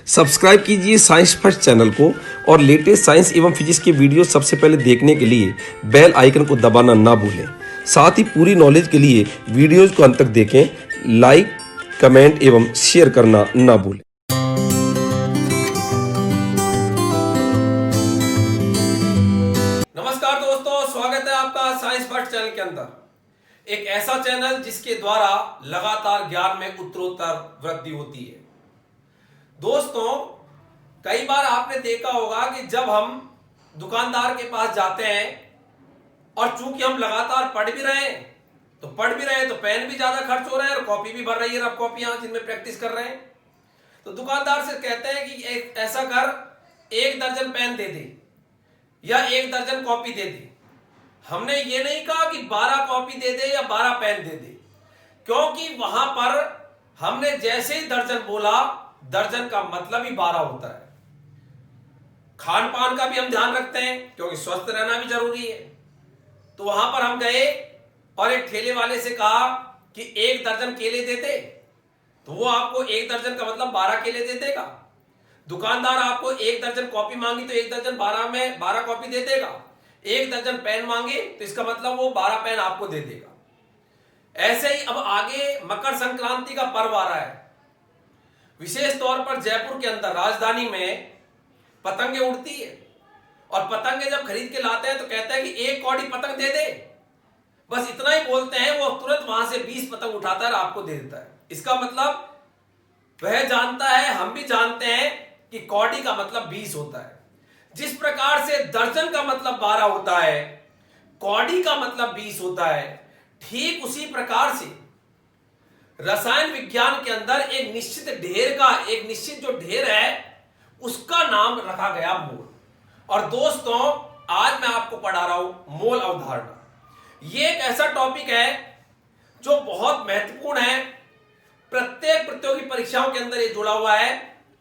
Subscribe कीजिए science first channel को और लेटेस्ट साइंस एवं फिजिक्स के वीडियो सबसे पहले देखने के लिए बेल आइकन को दबाना ना भूलें। साथ ही पूरी नॉलेज के लिए वीडियोज को अंत तक देखें, लाइक, कमेंट एवं शेयर करना ना भूलें। नमस्कार दोस्तों, स्वागत है आपका साइंस फर्स्ट चैनल के अंदर। एक ऐसा चैनल जिसके द्वारा लगातार ज्ञान में उत्तरोत्तर वृद्धि होती है। दोस्तों, कई बार आपने देखा होगा कि जब हम दुकानदार के पास जाते हैं और चूंकि हम लगातार पढ़ भी रहे हैं तो पेन भी ज्यादा खर्च हो रहे हैं और कॉपी भी भर रही है, रफ कॉपियां जिनमें प्रैक्टिस कर रहे हैं। तो दुकानदार से कहते हैं कि ऐसा कर, 1 दर्जन पेन दे दे या 1 दर्जन कॉपी दे दे। हमने ये नहीं कहा कि 12 कॉपी दे दे या 12 पेन दे दे, क्योंकि वहां पर हमने जैसे ही दर्जन बोला, दर्जन का मतलब ही 12 होता है। खान पान का भी हम ध्यान रखते हैं क्योंकि स्वस्थ रहना भी जरूरी है। तो वहां पर हम गए और एक ठेले वाले से कहा कि 1 दर्जन केले दे दे, तो वो आपको 1 दर्जन का मतलब 12 केले दे देगा। दुकानदार आपको 1 दर्जन कॉपी मांगी तो 1 दर्जन 12 में 12 कॉपी दे देगा। 1 दर्जन पेन मांगे तो इसका मतलब वो 12 पेन आपको दे देगा। ऐसे ही अब आगे मकर संक्रांति का पर्व आ रहा है। विशेष तौर पर जयपुर के अंदर राजधानी में पतंगे उड़ती है और पतंगे जब खरीद के लाते हैं तो कहते हैं कि 1 कौड़ी पतंग दे दे। बस इतना ही बोलते हैं, वो तुरंत वहां से 20 पतंग उठाता है और आपको दे देता है। इसका मतलब वह जानता है, हम भी जानते हैं कि कौड़ी का मतलब 20 होता है। जिस प्रकार से दर्जन का मतलब 12 होता है, कौड़ी का मतलब 20 होता है, ठीक उसी प्रकार से रसायन विज्ञान के अंदर एक निश्चित जो ढेर है उसका नाम रखा गया मोल। और दोस्तों, आज मैं आपको पढ़ा रहा हूं मोल अवधारणा। यह एक ऐसा टॉपिक है जो बहुत महत्वपूर्ण है। प्रत्येक प्रतियोगी परीक्षाओं के अंदर ये जुड़ा हुआ है।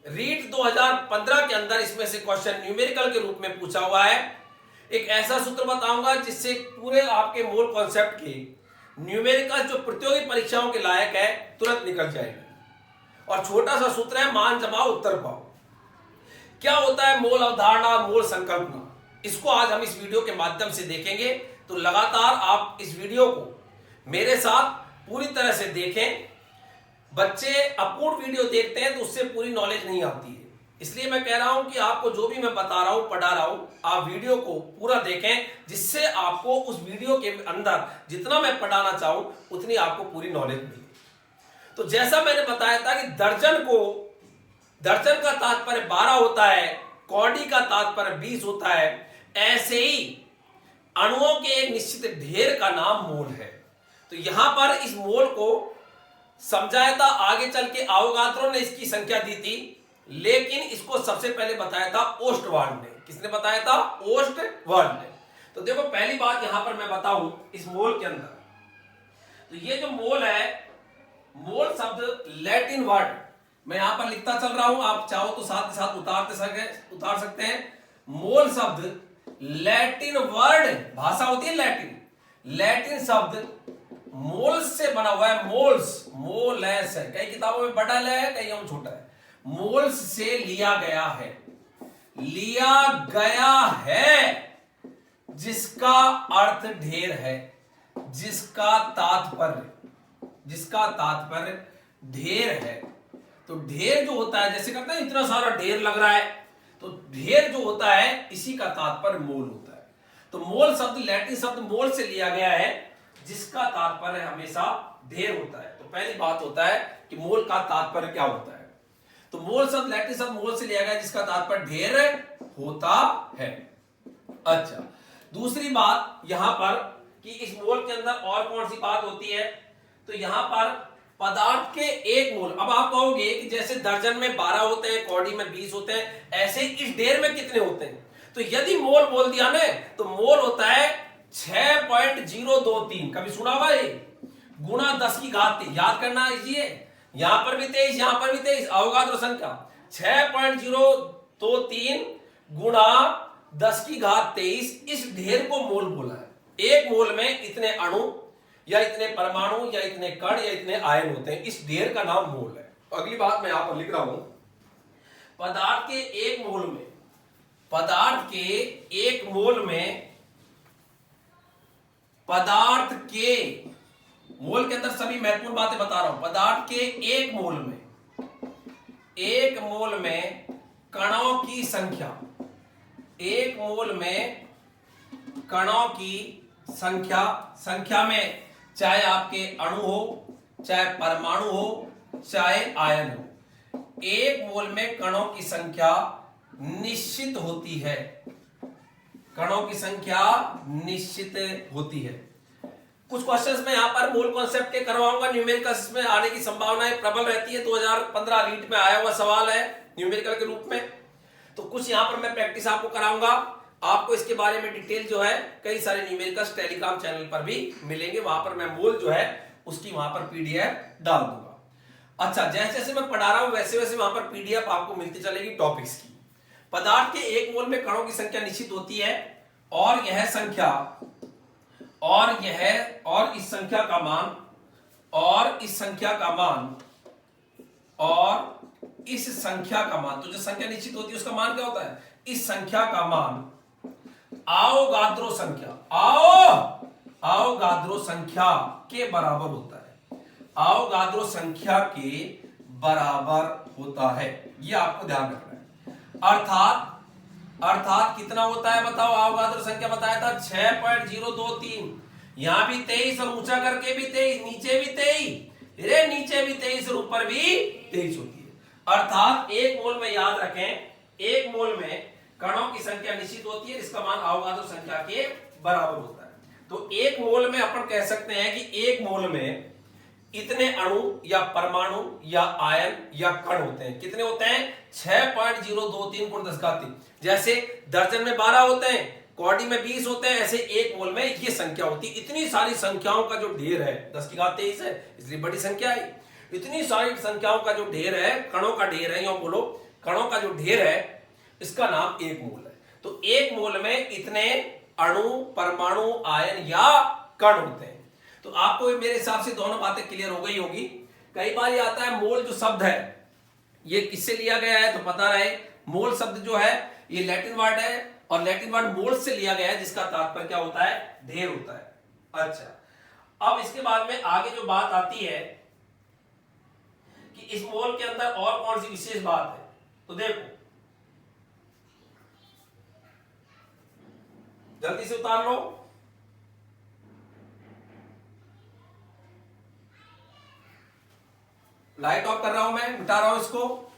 रीट 2015 के अंदर इसमें से क्वेश्चन न्यूमेरिकल के रूप में पूछा हुआ है। एक ऐसा सूत्र बताऊंगा जिससे पूरे आपके मोल कॉन्सेप्ट की न्यूमेरिकल जो प्रतियोगी परीक्षाओं के लायक है तुरंत निकल जाएगी। और छोटा सा सूत्र है, मान जमाओ उत्तर पाओ। क्या होता है मोल अवधारणा, मोल संकल्पना, इसको आज हम इस वीडियो के माध्यम से देखेंगे। तो लगातार आप इस वीडियो को मेरे साथ पूरी तरह से देखें। बच्चे अपूर्ण वीडियो देखते हैं तो उससे पूरी नॉलेज नहीं आती है, इसलिए मैं कह रहा हूं कि आपको जो भी मैं बता रहा हूं, पढ़ा रहा हूं, आप वीडियो को पूरा देखें, जिससे आपको उस वीडियो के अंदर जितना मैं पढ़ाना चाहूं उतनी आपको पूरी नॉलेज मिले। तो जैसा मैंने बताया था कि दर्जन का तात्पर्य 12 होता है, कौड़ी का तात्पर्य 20 होता है। ऐसे ही अणुओं के एक निश्चित ढेर का नाम मोल है। तो यहां पर इस मोल को समझाया था, आगे चल के अवोगाद्रो ने इसकी संख्या दी थी, लेकिन इसको सबसे पहले बताया था ओस्टवाल्ड ने। किसने बताया था? ओस्टवाल्ड ने। तो देखो, पहली बात यहां पर मैं बताऊं इस मोल के अंदर, तो ये जो मोल है, मोल शब्द लैटिन वर्ड, मैं यहां पर लिखता चल रहा हूं, आप चाहो तो साथ साथ उतार सकते हैं। मोल शब्द लैटिन वर्ड, भाषा होती है लैटिन शब्द मोल्स से बना हुआ है। मोलस है, कई किताबों में बड़ा ल है, कई में छोटा है। मोल्स से लिया गया है, जिसका अर्थ ढेर है, जिसका तात्पर्य ढेर है। तो ढेर जो होता है, जैसे कहते हैं इतना सारा ढेर लग रहा है, तो ढेर जो होता है इसी का तात्पर्य मोल होता है। तो मोल शब्द लैटिन शब्द मोल से लिया गया है, जिसका तात्पर्य हमेशा ढेर होता है। तो पहली बात होता है कि मोल का तात्पर्य क्या होता है। तो मोल शब्द लैटिन शब्द मोल से लिया गया, जिसका तात्पर्य ढेर होता है। अच्छा, दूसरी बात यहां पर कि इस मोल के अंदर और कौन सी बात होती है, तो यहां पर पदार्थ के एक मोल। अब आप कहोगे कि जैसे दर्जन में 12 होते हैं, कौड़ी में 20 होते हैं, ऐसे इस ढेर में कितने होते हैं? तो यदि मोल बोल दिया ना, तो मोल होता है 6.023। कभी सुना हुआ ये? गुणा 10 की घात 3। याद करना इजिए, यहां पर भी 23, यहां पर भी 23। अवोगाद्रो संख्या 6.023 गुणा 10 की घात 23। इस ढेर को मोल बोला है। एक मोल में इतने अणु या इतने परमाणु या इतने कण या इतने आयन होते हैं, इस ढेर का नाम मोल है। तो अगली बात मैं यहां पर लिख रहा हूं, पदार्थ के एक मोल में, पदार्थ के एक मोल में, पदार्थ के मोल के अंदर सभी महत्वपूर्ण बातें बता रहा हूं। पदार्थ के एक मोल में, एक मोल में कणों की संख्या, एक मोल में कणों की संख्या, संख्या में चाहे आपके अणु हो, चाहे परमाणु हो, चाहे आयन हो, एक मोल में कणों की संख्या निश्चित होती है। कणों की संख्या निश्चित होती है। कुछ क्वेश्चंस में यहां पर मोल कॉन्सेप्ट के करवाऊंगा, न्यूमेरिकल्स में आने की संभावनाएं प्रबल रहती है। 2015 रीट में आया हुआ सवाल है न्यूमेरिकल के रूप में, तो कुछ यहां पर मैं प्रैक्टिस आपको कराऊंगा। आपको इसके बारे में डिटेल जो है कई सारे न्यूमेरिकल्स टेलीग्राम चैनल पर भी मिलेंगे, वहां पर मैं मोल जो है उसकी वहां पर पीडीएफ डाल दूंगा। अच्छा, जैसे जैसे मैं पढ़ा रहा हूं वैसे वैसे वहां पर पीडीएफ आपको मिलती चलेगी टॉपिक्स की। पदार्थ के एक मोल में कणों की संख्या निश्चित होती है और यह संख्या और इस संख्या का मान और इस संख्या का मान और इस संख्या का मान, तो जो संख्या निश्चित होती है उसका मान क्या होता है? इस संख्या का मान आवोगाद्रो संख्या, आवोगाद्रो संख्या के बराबर होता है। आवोगाद्रो संख्या के बराबर होता है, ये आपको ध्यान रखना है। अर्थात कितना होता है बताओ? आवोगाद्रो संख्या बताया था 6.023, यहां भी 23 और ऊंचा करके भी 23, नीचे भी 23, नीचे भी 23 और ऊपर भी 23 होती है। अर्थात एक मोल में, याद रखें, एक मोल में कणों की संख्या निश्चित होती है, इसका मान आवोगाद्रो संख्या के बराबर होता है। तो एक मोल में अपन कह सकते हैं कि एक मोल में इतने अणु या परमाणु या आयन या कण होते हैं। कितने होते हैं? 6.023 × 10⁻3। जैसे दर्जन में 12 होते हैं, कौड़ी में 20 होते हैं, ऐसे एक मोल में ये संख्या होती है। इतनी सारी संख्याओं का जो ढेर है, 10⁻23 है इसलिए बड़ी संख्या है। इतनी सारी संख्याओं का जो ढेर है, कणों का ढेर है, या बोलो कणों का जो ढेर है, इसका नाम एक मोल है। तो एक मोल में इतने अणु, परमाणु, आयन या कण होते हैं। तो आपको मेरे हिसाब से दोनों बातें क्लियर हो गई होगी। कई बार ये आता है मोल जो शब्द है ये किससे लिया गया है, तो पता रहे मोल शब्द जो है ये लैटिन वर्ड है और लैटिन वर्ड मोल से लिया गया है, जिसका तात्पर्य क्या होता है? ढेर होता है। अच्छा, अब इसके बाद में आगे जो बात आती है कि इस मोल के अंदर और कौन सी विशेष बात है, तो देखो जल्दी से उतार लो। लाइट ऑफ कर रहा हूं मैं, मिटा रहा हूं इसको।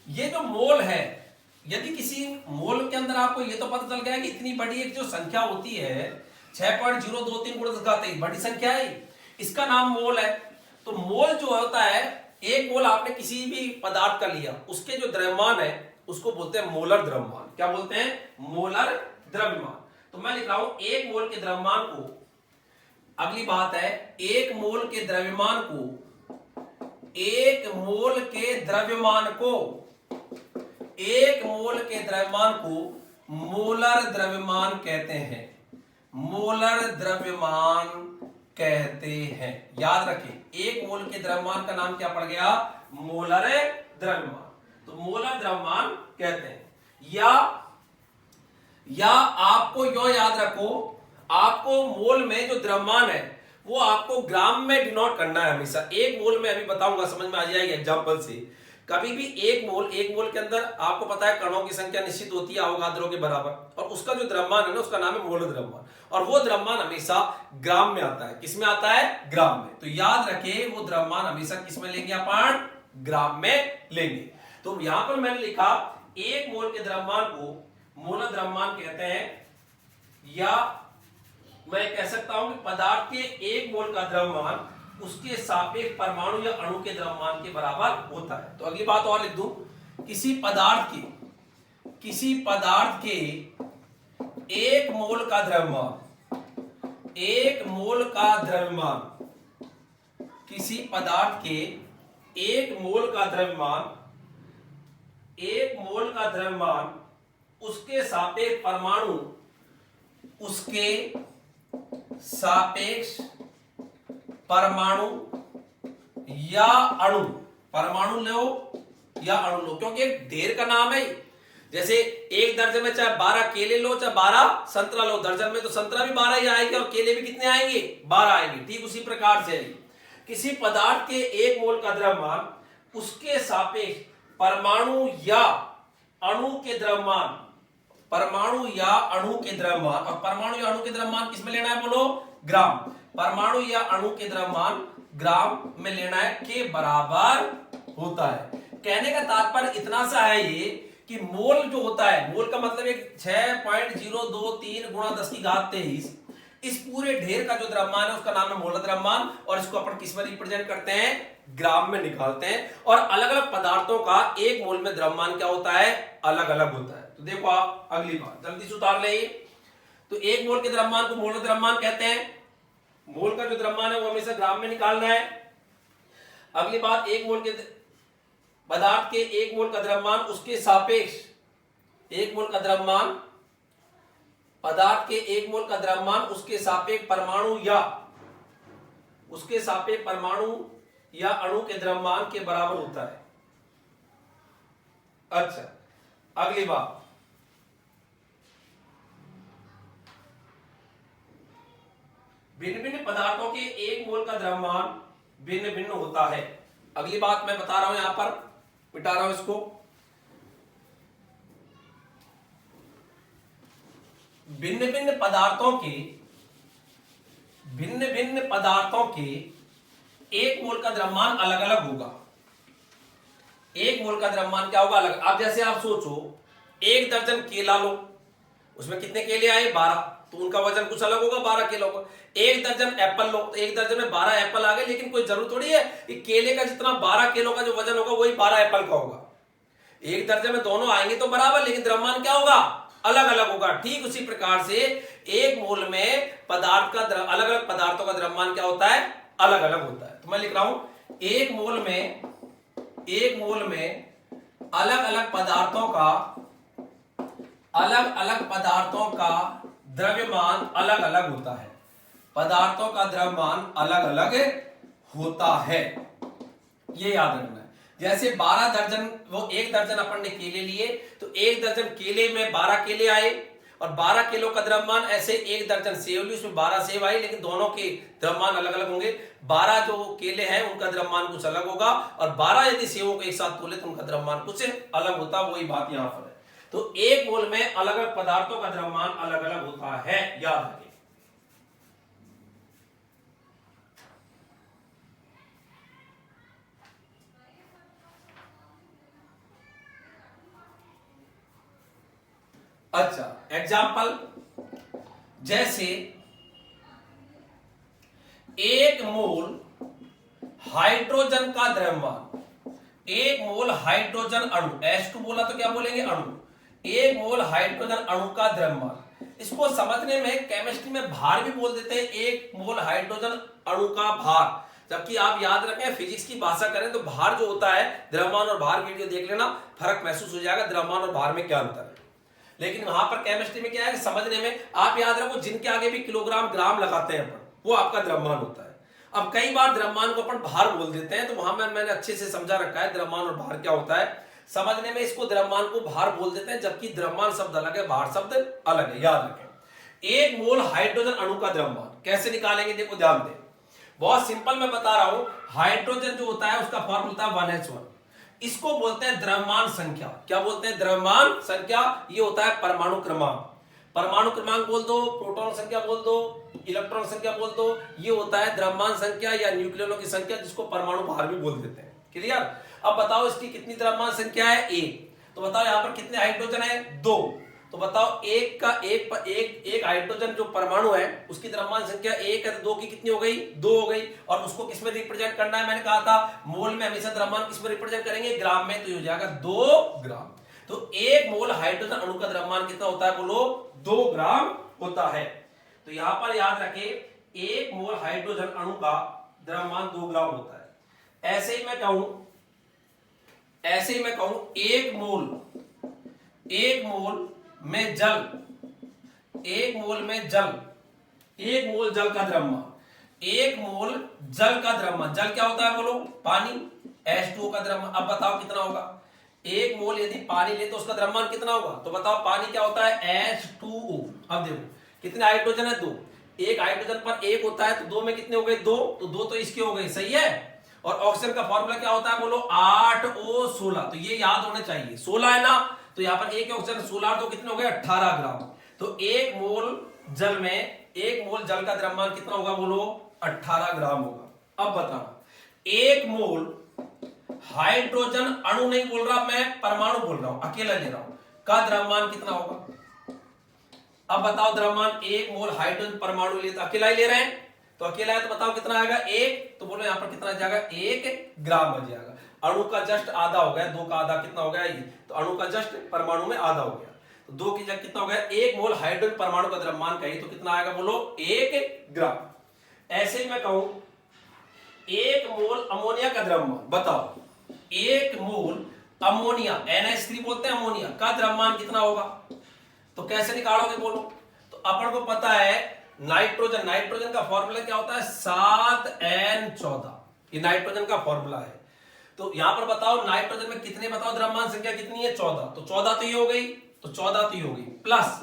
ये जो मोल है, यदि किसी मोल के अंदर आपको ये तो पता चल गया कि इतनी बड़ी एक जो संख्या होती है 6.023 × 10⁻23, बड़ी संख्या है, इसका नाम मोल है। तो मोल जो होता है, एक मोल आपने किसी भी पदार्थ का लिया, उसके जो द्रव्यमान है उसको बोलते हैं मोलर द्रव्यमान। क्या बोलते हैं? मोलर द्रव्यमान। तो मैं लिख रहा हूं एक मोल के द्रव्यमान को, अगली बात है एक मोल के द्रव्यमान को, एक मोल के द्रव्यमान को, एक मोल के द्रव्यमान को मोलर द्रव्यमान कहते हैं। मोलर द्रव्यमान कहते हैं, याद रखें, एक मोल के द्रव्यमान का नाम क्या पड़ गया? मोलर द्रव्यमान। तो मोलर द्रव्यमान कहते हैं। या आपको यो याद रखो, आपको मोल में जो द्रव्यमान है वो आपको ग्राम में डिनोट करना है हमेशा। एक मोल में अभी बताऊंगा, समझ में आ जाएगी एग्जांपल से। कभी भी एक मोल के अंदर आपको पता है कणों की संख्या निश्चित होती है आवोगाद्रो के बराबर, और उसका जो द्रव्यमान है ना उसका नाम है मोलर द्रव्यमान, और वो द्रव्यमान हमेशा ग्राम में आता है। किस में आता है? ग्राम में। तो याद रखें वो द्रव्यमान हमेशा किस में लेंगे अपन? ग्राम में लेंगे। तो यहां पर मैंने लिखा एक मोल के द्रव्यमान को मोलर द्रव्यमान कहते हैं, या मैं कह सकता हूं कि पदार्थ के एक मोल का द्रव्यमान उसके सापेक्ष परमाणु या अणु के द्रव्यमान के बराबर होता है। तो अगली बात और लिख दूं, किसी पदार्थ के एक मोल का द्रव्यमान, एक मोल का द्रव्यमान, किसी पदार्थ के एक मोल का द्रव्यमान, एक मोल का द्रव्यमान उसके सापेक्ष परमाणु, उसके सापेक्ष परमाणु या अणु परमाणु लो या अणु लो, क्योंकि एक ढेर का नाम है। जैसे एक दर्जन में चाहे 12 केले लो चाहे 12 संतरा लो, दर्जन में तो संतरा भी 12 ही आएंगे और केले भी कितने आएंगे, 12 आएंगे। ठीक उसी प्रकार से किसी पदार्थ के 1 मोल का द्रव्यमान उसके सापेक्ष परमाणु या अणु के द्रव्यमान, परमाणु या अणु के द्रव्यमान, और परमाणु या अणु के द्रव्यमान किसमें लेना है बोलो, ग्राम। परमाणु या अणु के द्रव्यमान ग्राम में लेना है के बराबर होता है। कहने का तात्पर्य इतना सा है ये कि मोल जो होता है, मोल का मतलब एक 6.023 गुणा 10 की घात 23, इस पूरे ढेर का जो द्रव्यमान है उसका नाम है मोल द्रव्यमान, और इसको अपन किस में रिप्रेजेंट करते हैं, ग्राम में निकालते हैं। और अलग अलग पदार्थों का 1 मोल में द्रव्यमान क्या होता है, अलग अलग होता है। तो देखो आप अगली बात जल्दी से उतार ले। तो 1 मोल के द्रव्यमान को मोल द्रव्यमान कहते हैं। मोल का जो द्रव्यमान है वो हमेशा ग्राम में निकालना है। अगली बात, 1 मोल के पदार्थ के 1 मोल का द्रव्यमान उसके सापेक्ष, 1 मोल का द्रव्यमान, पदार्थ के 1 मोल का द्रव्यमान उसके सापेक्ष परमाणु या उसके सापेक्ष परमाणु या अणु के द्रव्यमान के बराबर होता है। अच्छा, अगली बात, भिन्न भिन्न पदार्थों के 1 मोल का द्रव्यमान भिन्न भिन्न होता है। अगली बात मैं बता रहा हूं, यहां पर मिटा रहा हूं इसको। भिन्न भिन्न पदार्थों के 1 मोल का द्रव्यमान अलग अलग होगा। 1 मोल का द्रव्यमान क्या होगा, अलग। अब जैसे आप सोचो, 1 दर्जन केला लो, उसमें कितने केले आए, 12, तो उनका वजन कुछ अलग होगा, 12 किलो का। 1 दर्जन एप्पल लो, तो 1 दर्जन में 12 एप्पल आ गए, लेकिन कोई जरूरत थोड़ी है कि केले का जितना 12 किलो का जो वजन होगा वही 12 एप्पल का होगा। 1 दर्जन में दोनों आएंगे तो बराबर, लेकिन द्रव्यमान क्या होगा, अलग अलग होगा। ठीक उसी प्रकार से 1 मोल में पदार्थ का अलग अलग पदार्थों का द्रव्यमान क्या होता है, अलग अलग होता है। तो मैं लिख रहा हूं, 1 मोल में अलग अलग पदार्थों का द्रव्यमान अलग अलग होता है। पदार्थों का द्रव्यमान अलग अलग होता है, ये याद रखना है। जैसे 12 दर्जन, वो 1 दर्जन अपन ने केले लिए, तो 1 दर्जन केले में 12 केले आए, और 12 किलो का द्रव्यमान। ऐसे 1 दर्जन सेव ली, उसमें 12 सेव आई, लेकिन दोनों के द्रव्यमान अलग अलग होंगे। 12 जो केले हैं उनका द्रव्यमान कुछ अलग होगा, और 12 यदि सेवों को एक साथ तोले तो उनका द्रव्यमान कुछ अलग होता है। वही बात यहां पर है। तो 1 मोल में अलग अलग पदार्थों का द्रव्यमान अलग अलग होता है, याद रखें। अच्छा, एग्जाम्पल, जैसे 1 मोल हाइड्रोजन का द्रव्यमान, 1 मोल हाइड्रोजन अणु, H2 बोला तो क्या बोलेंगे, अणु। 1 मोल हाइड्रोजन अणु का द्रव्यमान, इसको समझने में केमिस्ट्री में भार भी बोल देते हैं, 1 मोल हाइड्रोजन अणु का भार। जबकि आप याद रखें, फिजिक्स की भाषा करें तो भार जो होता है, द्रव्यमान और भार, वीडियो देख लेना, फर्क महसूस हो जाएगा द्रव्यमान और भार में क्या अंतर है। लेकिन वहां पर केमिस्ट्री में क्या है, समझने में आप याद रखो, जिनके आगे भी किलोग्राम ग्राम लगाते हैं अपन, वो आपका द्रव्यमान होता है। अब कई बार द्रव्यमान को अपन भार बोल देते हैं, तो वहां मैंने अच्छे से समझा रखा है द्रव्यमान और भार क्या होता है। समझने में इसको द्रव्यमान को भार बोल देते हैं, जबकि द्रव्यमान शब्द अलग है, भार शब्द अलग है, याद रखें। 1 मोल हाइड्रोजन अणु का द्रव्यमान कैसे निकालेंगे, देखो ध्यान दें, बहुत सिंपल मैं बता रहा हूं। हाइड्रोजन जो होता है उसका फॉर्मूला होता है 1H1, इसको बोलते हैं द्रव्यमान संख्या। क्या बोलते हैं, द्रव्यमान संख्या। ये होता है परमाणु क्रमांक। परमाणु क्रमांक बोल दो, प्रोटॉन संख्या बोल दो, इलेक्ट्रॉन संख्या बोल दो, ये होता है द्रव्यमान संख्या या न्यूक्लियनों की संख्या, जिसको परमाणु भार भी बोल देते हैं। क्लियर। अब बताओ इसकी कितनी द्रव्यमान संख्या है, 1। तो बताओ यहां पर कितने हाइड्रोजन है, 2। तो बताओ एक हाइड्रोजन जो परमाणु है उसकी द्रव्यमान संख्या 1 है, तो 2 की कितनी हो गई, 2 हो गई। और उसको किसमें रिप्रेजेंट करना है, मैंने कहा था मोल में हमेशा द्रव्यमान किसमें रिप्रेजेंट करेंगे, ग्राम में। तो ये हो जाएगा 2 ग्राम। तो 1 मोल हाइड्रोजन अणु का द्रव्यमान कितना होता है, बोलो 2 ग्राम होता है। तो यहां पर याद रखें 1 मोल हाइड्रोजन अणु का द्रव्यमान 2 ग्राम होता है। ऐसे ही मैं कहूं 1 मोल में जल, 1 मोल जल का द्रव्यमान, 1 मोल जल का द्रव्यमान, जल क्या होता है बोलो, पानी, H2O का द्रव्यमान। अब बताओ कितना होगा, 1 मोल यदि पानी ले तो उसका द्रव्यमान कितना होगा, तो बताओ पानी क्या होता है H2O। अब देखो कितने हाइड्रोजन है, 2, एक हाइड्रोजन पर 1 होता है, तो 2 में कितने हो गए, 2, तो 2 तो इसके हो गए, सही है। और ऑक्सीजन का फॉर्मूला क्या होता है, बोलो 8O16, तो ये याद होने चाहिए, 16 है ना, तो यहाँ पर एक ऑक्सीजन 16 तो कितने हो गए 18 ग्राम। तो 1 मोल जल में, 1 मोल जल का द्रव्यमान कितना होगा, बोलो 18 ग्राम होगा। अब बताओ 1 मोल हाइड्रोजन अणु नहीं बोल रहा मैं, परमाणु बोल रहा हूं, अकेला ले रहा हूं, का द्रव्यमान कितना होगा। अब बताओ द्रव्यमान, 1 मोल हाइड्रोजन परमाणु ले तो अकेला ही ले रहे हैं, तो अकेला है तो बताओ कितना आएगा 1, तो बोलो यहां पर कितना जाएगा 1 ग्राम बच जाएगा। अणु का जस्ट आधा हो गया, 2 का आधा कितना हो गया ये, तो अणु का जस्ट परमाणु में आधा हो गया, तो 2 की जगह कितना हो गया, 1 मोल हाइड्रोजन परमाणु का द्रव्यमान कही तो कितना आएगा, बोलो 1 ग्राम। ऐसे ही मैं कहूं 1 मोल अमोनिया का द्रव्यमान, बताओ 1 मोल अमोनिया, NH3 बोलते हैं अमोनिया, का द्रव्यमान कितना होगा, तो कैसे निकालोगे बोलो। तो अपन को पता है नाइट्रोजन, नाइट्रोजन का फॉर्मूला क्या होता है 7N14, ये नाइट्रोजन का फॉर्मूला है। तो यहां पर बताओ नाइट्रोजन में कितने, बताओ द्रव्यमान संख्या कितनी है 14, तो 14 तो ये हो गई, तो 14 तो ये हो गई, प्लस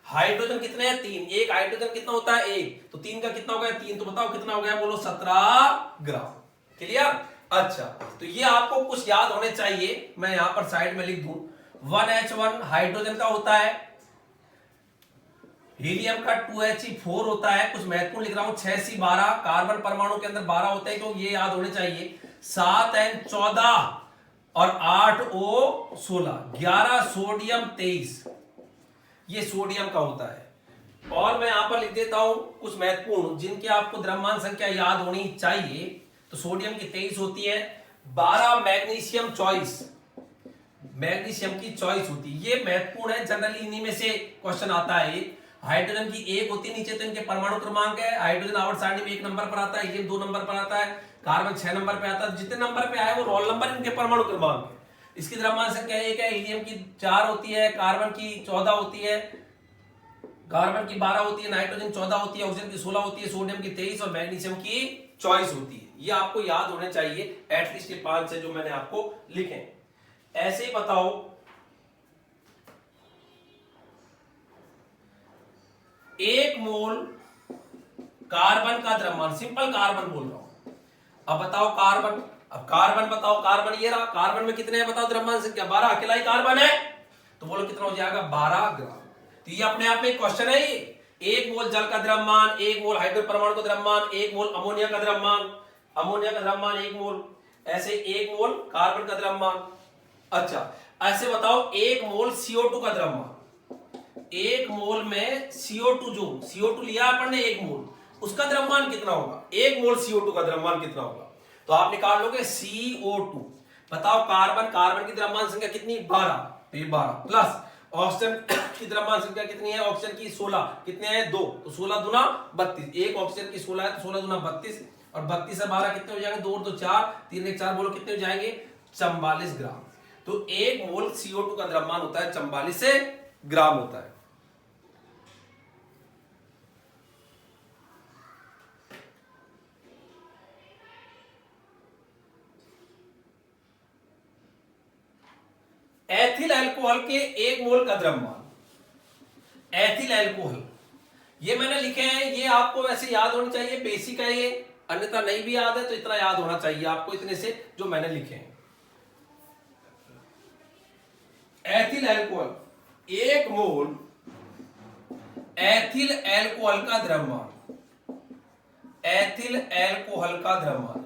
हाइड्रोजन कितने हैं 3, एक हाइड्रोजन कितना होता है 1, तो 3 का कितना हो गया 3, तो बताओ कितना हो गया, बोलो 17 ग्राम। क्लियर। अच्छा, तो ये आपको कुछ याद होने चाहिए, मैं यहां पर साइड में लिख दूं, 1H1 हाइड्रोजन का होता है, हीलियम का 2He4 होता है, कुछ महत्वपूर्ण लिख रहा हूं 6C12, कार्बन परमाणु के अंदर 12 होते हैं, क्योंकि ये याद होने चाहिए 7N14 और 8O16, 11 सोडियम 23, ये सोडियम का होता है। और मैं यहां पर लिख देता हूं कुछ महत्वपूर्ण जिनके आपको द्रव्यमान संख्या याद होनी चाहिए, तो सोडियम की 23 होती है, 12 मैग्नीशियम 24, मैग्नीशियम की चॉइस होती है, ये महत्वपूर्ण है, जनरली इन्हीं में से क्वेश्चन आता है। हाइड्रोजन की 1 होती है नीचे, तो इनके परमाणु क्रमांक है, हाइड्रोजन आवर्त सारणी में 1 नंबर पर आता है, हीलियम 2 नंबर पर आता है, कार्बन 6 नंबर पे आता है, जितने नंबर पे आए वो रोल नंबर इनके परमाणु क्रमांक है। इसकी द्रव्यमान संख्या 1 है, हीलियम की 4 होती है, कार्बन की 14 होती है, कार्बन की 12 होती है, नाइट्रोजन 14 होती है, ऑक्सीजन की 16 होती है, सोडियम की 23 और मैग्नीशियम की 24 होती है। ये आपको याद होने चाहिए, एटलीस्ट ये 5 है जो मैंने आपको लिखे। ऐसे ही बताओ 1 मोल कार्बन का द्रव्यमान, सिंपल कार्बन बोल रहा हूं। अब बताओ कार्बन, अब कार्बन बताओ, कार्बन ये रहा, कार्बन में कितने हैं बताओ द्रव्यमान संख्या 12, अकेला ही कार्बन है, तो बोलो कितना हो जाएगा 12 ग्राम। तो ये अपने आप में एक क्वेश्चन है, ये 1 मोल जल का द्रव्यमान, 1 मोल हाइड्रोजन परमाणु का द्रव्यमान, 1 मोल अमोनिया का द्रव्यमान, अमोनिया का द्रव्यमान 1 मोल, ऐसे 1 मोल कार्बन का द्रव्यमान। अच्छा, ऐसे बताओ 1 मोल CO2 का द्रव्यमान, 1 मोल में CO2 जो CO2 लिया अपन ने 1 मोल, उसका द्रव्यमान कितना होगा, 1 मोल CO2 का द्रव्यमान कितना होगा, तो आप निकाल लोगे CO2। बताओ कार्बन, कार्बन की द्रव्यमान संख्या कितनी 12, तो ये 12 प्लस ऑक्सीजन की द्रव्यमान संख्या कितनी है, ऑक्सीजन की 16, कितने हैं 2, तो 16 दूना 32, एक ऑक्सीजन की 16 है तो 16 दूना 32, और 32 से 12 कितने हो जाएंगे, 2 और 2 4, 3 1 4, बोलो कितने हो जाएंगे 44 ग्राम। तो 1 मोल CO2 का द्रव्यमान होता है 44 ग्राम होता है। एथिल अल्कोहल के 1 मोल का द्रव्यमान, एथिल अल्कोहल ये मैंने लिखे हैं, ये आपको वैसे याद होना चाहिए, बेसिक है ये, अन्यथा नहीं भी याद है तो इतना याद होना चाहिए आपको, इतने से जो मैंने लिखे हैं। एथिल अल्कोहल 1 मोल एथिल अल्कोहल का द्रव्यमान, एथिल अल्कोहल का द्रव्यमान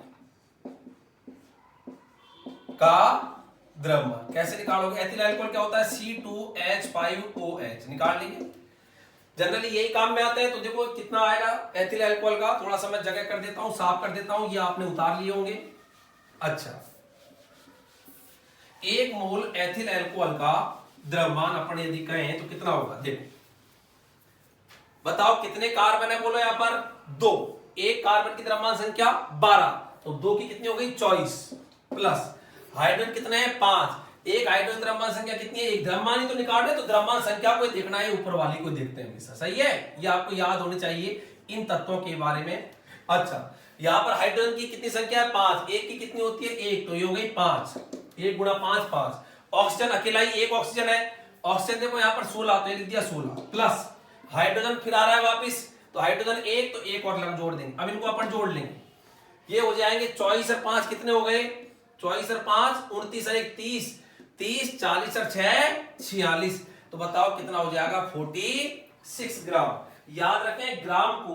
कैसे निकालोगे, एथिल अल्कोहल क्या होता है C2H5OH, निकाल लीजिए, जनरली यही काम में आता है। तो देखो कितना आएगा एथिल अल्कोहल का, थोड़ा सा मैं जगह कर देता हूं, साफ कर देता हूं, ये आपने उतार लिए होंगे। अच्छा, 1 मोल एथिल अल्कोहल का द्रव्यमान अपन यदि कहें तो कितना होगा, देखो बताओ कितने कार्बन है, बोलो यहां पर 2, एक कार्बन की द्रव्यमान संख्या 12, तो 2 की कितनी हो गई 24, प्लस हाइड्रोजन कितने हैं 5, एक हाइड्रोजन द्रव्यमान संख्या कितनी है, एक द्रव्यमान ही तो निकाल रहे, तो द्रव्यमान संख्या को देखना है, ऊपर वाली को देखते हैं हमेशा, सही है, ये आपको याद होनी चाहिए इन तत्वों के बारे में। अच्छा, यहां पर हाइड्रोजन की कितनी संख्या है 5, एक की कितनी होती है 1, तो ये हो गई 5, 1 गुणा 5 5। ऑक्सीजन अकेला ही एक ऑक्सीजन है, ऑक्सीजन देखो यहां पर 16, तो ये लिख दिया 16 प्लस हाइड्रोजन फिर आ रहा है वापस, तो हाइड्रोजन एक, तो एक और जोड़ देंगे। अब इनको अपन जोड़ लेंगे, ये हो जाएंगे 24 और 5 कितने हो गए 24 और 5 29 और 1 30, 30 40 और 6 46, तो बताओ कितना हो जाएगा 46 ग्राम। याद रखें ग्राम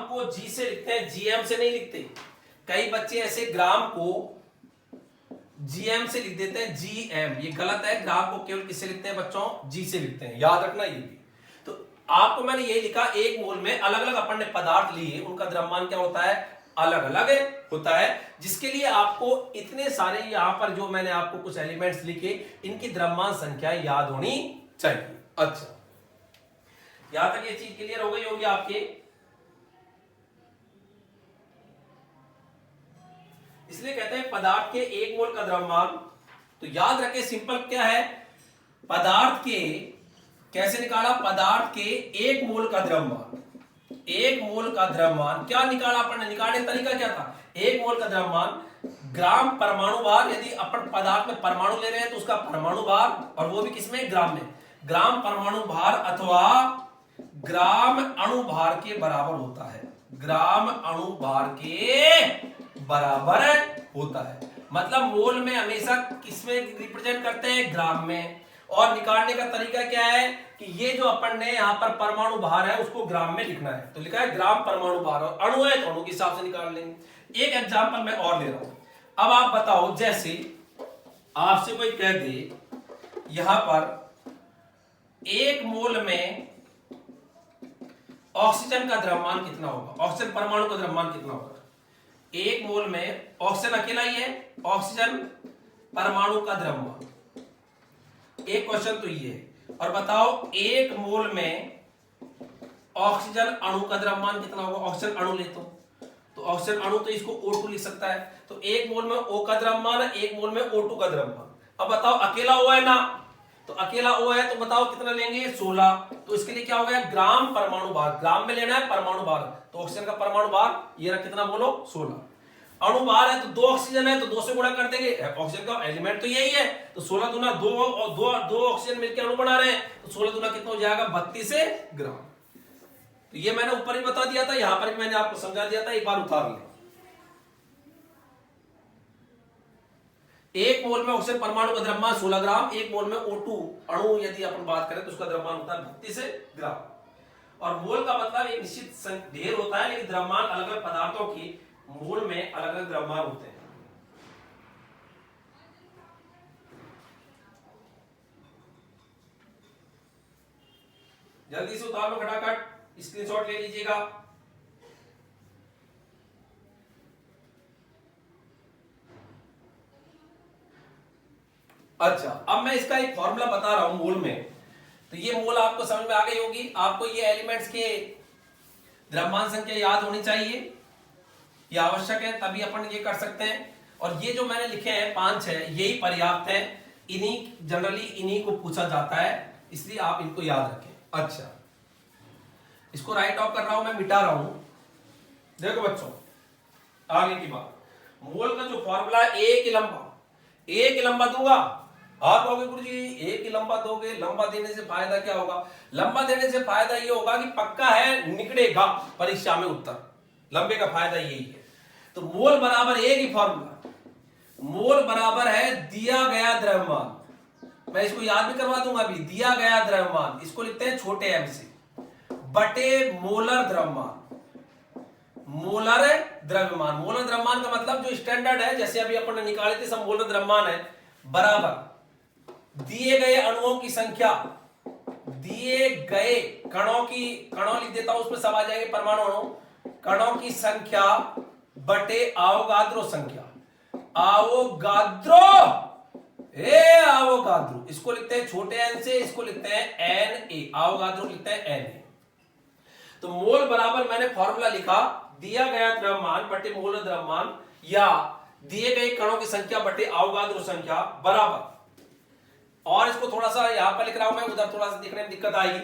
को जी से लिखते हैं, जीएम से नहीं लिखते। कई बच्चे ऐसे ग्राम को जीएम से लिख देते हैं, जीएम, ये गलत है। ग्राम को केवल किससे लिखते हैं बच्चों, जी से लिखते हैं, याद रखना ये भी। तो आपको मैंने ये लिखा, एक मोल में अलग अलग अपन ने पदार्थ लिए, उनका द्रव्यमान क्या होता है, अलग अलग होता है, जिसके लिए आपको इतने सारे यहां पर जो मैंने आपको कुछ एलिमेंट्स लिखे, इनकी द्रव्यमान संख्या याद होनी चाहिए। अच्छा, यहां तक ये चीज क्लियर हो गई होगी आपके। इसलिए कहते हैं पदार्थ के एक मोल का द्रव्यमान, तो याद रखें सिंपल क्या है, पदार्थ के कैसे निकाला, पदार्थ के एक मोल का द्रव्यमान, एक मोल का द्रव्यमान क्या निकाला अपन ने, निकालने का तरीका क्या था, एक मोल का द्रव्यमान ग्राम परमाणु भार, यदि अपन पदार्थ में परमाणु ले रहे हैं तो उसका परमाणु भार, और वो भी किसमें, ग्राम में, ग्राम परमाणु भार अथवा ग्राम अणु भार के बराबर होता है, ग्राम अणु भार के बराबर होता है। मतलब मोल में हमेशा किसमें रिप्रेजेंट करते हैं, ग्राम में। और निकालने का तरीका क्या है कि ये जो अपन ने यहां पर परमाणु भार है उसको ग्राम में लिखना है, तो लिखा है ग्राम परमाणु भार, और अणु है तो अणु के हिसाब से निकाल लेंगे। एक एग्जांपल मैं और ले रहा हूं, अब आप बताओ, जैसे आपसे कोई कह दे यहां पर एक मोल में ऑक्सीजन का द्रव्यमान कितना होगा, ऑक्सीजन परमाणु का द्रव्यमान कितना होगा, एक मोल में ऑक्सीजन अकेला ही है, ऑक्सीजन परमाणु का द्रव्यमान, एक क्वेश्चन तो ये है। और बताओ एक मोल में ऑक्सीजन अणु का द्रव्यमान कितना होगा, ऑक्सीजन अणु ले तो ऑक्सीजन अणु तो इसको O2 लिख सकता है, तो एक मोल में O का द्रव्यमान है, एक मोल में O2 का द्रव्यमान। अब बताओ अकेला O है ना, तो अकेला O है तो बताओ कितना लेंगे 16, तो इसके लिए क्या हो गया, ग्राम परमाणु भार, ग्राम में लेना है परमाणु भार, तो ऑक्सीजन का परमाणु भार ये रहा, कितना बोलो 16। अणु भार है तो 2 ऑक्सीजन है तो 2 से गुणा कर देंगे, ऑक्सीजन का एलिमेंट तो यही है, तो 16 दूना 2 और 2 ऑक्सीजन मिलकर अणु बना रहे हैं, तो 16 दूना कितना हो जाएगा 32 ग्राम। तो ये मैंने ऊपर ही बता दिया था, यहां पर भी मैंने आपको समझा दिया था, एक बार उतार ले। एक मोल में ऑक्सीजन परमाणु का द्रव्यमान 16 ग्राम, एक मोल में O2 अणु यदि अपन बात करें तो उसका द्रव्यमान होता है 32 ग्राम। और मोल का मतलब एक निश्चित ढेर होता है, लेकिन द्रव्यमान अलग अलग पदार्थों की मोल में अलग अलग द्रव्यमान होते हैं। जल्दी से उतार लो फटाफट, स्क्रीनशॉट ले लीजिएगा। अच्छा, अब मैं इसका एक फॉर्मूला बता रहा हूं मोल में, तो ये मोल आपको समझ में आ गई होगी। आपको ये एलिमेंट्स के द्रव्यमान संख्या याद होनी चाहिए, ये आवश्यक है, तभी अपन ये कर सकते हैं। और ये जो मैंने लिखे हैं 5 है, यही पर्याप्त है, इन्हीं जनरली इन्हीं को पूछा जाता है, इसलिए आप इनको याद रखें। अच्छा, इसको राइट ऑफ कर रहा हूं, मैं मिटा रहा हूं। देखो बच्चों, आगे की बात, मोल का जो फॉर्मूला है एक ही लंबा दूंगा। आप कहोगे गुरुजी एक ही लंबा दोगे, लंबा देने से फायदा क्या होगा, लंबा देने से फायदा ये होगा कि पक्का है निकलेगा परीक्षा में उत्तर, लंबे का फायदा यही है। तो मोल बराबर एक ही फॉर्मूला, मोल बराबर है दिया गया द्रव्यमान, मैं इसको याद भी करवा दूंगा अभी, दिया गया द्रव्यमान, इसको लिखते हैं छोटे एम से, बटे मोलर द्रव्यमान। मोलर द्रव्यमान, मोलर द्रव्यमान का मतलब जो स्टैंडर्ड है, जैसे अभी अपन ने निकाले थे सब मोलर द्रव्यमान है, बराबर दिए गए अणुओं की संख्या, दिए गए कणों लिख देता हूं, उसमें सब आ जाएंगे परमाणु अणु, कणों की संख्या बटे आवोगाद्रो संख्या, आवोगाद्रो, इसको लिखते हैं छोटे एन से, इसको लिखते हैं एन ए, आवोगाद्रो लिखते हैं एन ए। तो मोल बराबर मैंने फॉर्मूला लिखा, दिया गया द्रव्यमान बटे मोलर द्रव्यमान, या दिए गए कणों की संख्या बटे आवोगाद्रो संख्या बराबर, और इसको थोड़ा सा यहां पर लिख रहा हूं मैं, उधर थोड़ा सा दिखने में दिक्कत आएगी,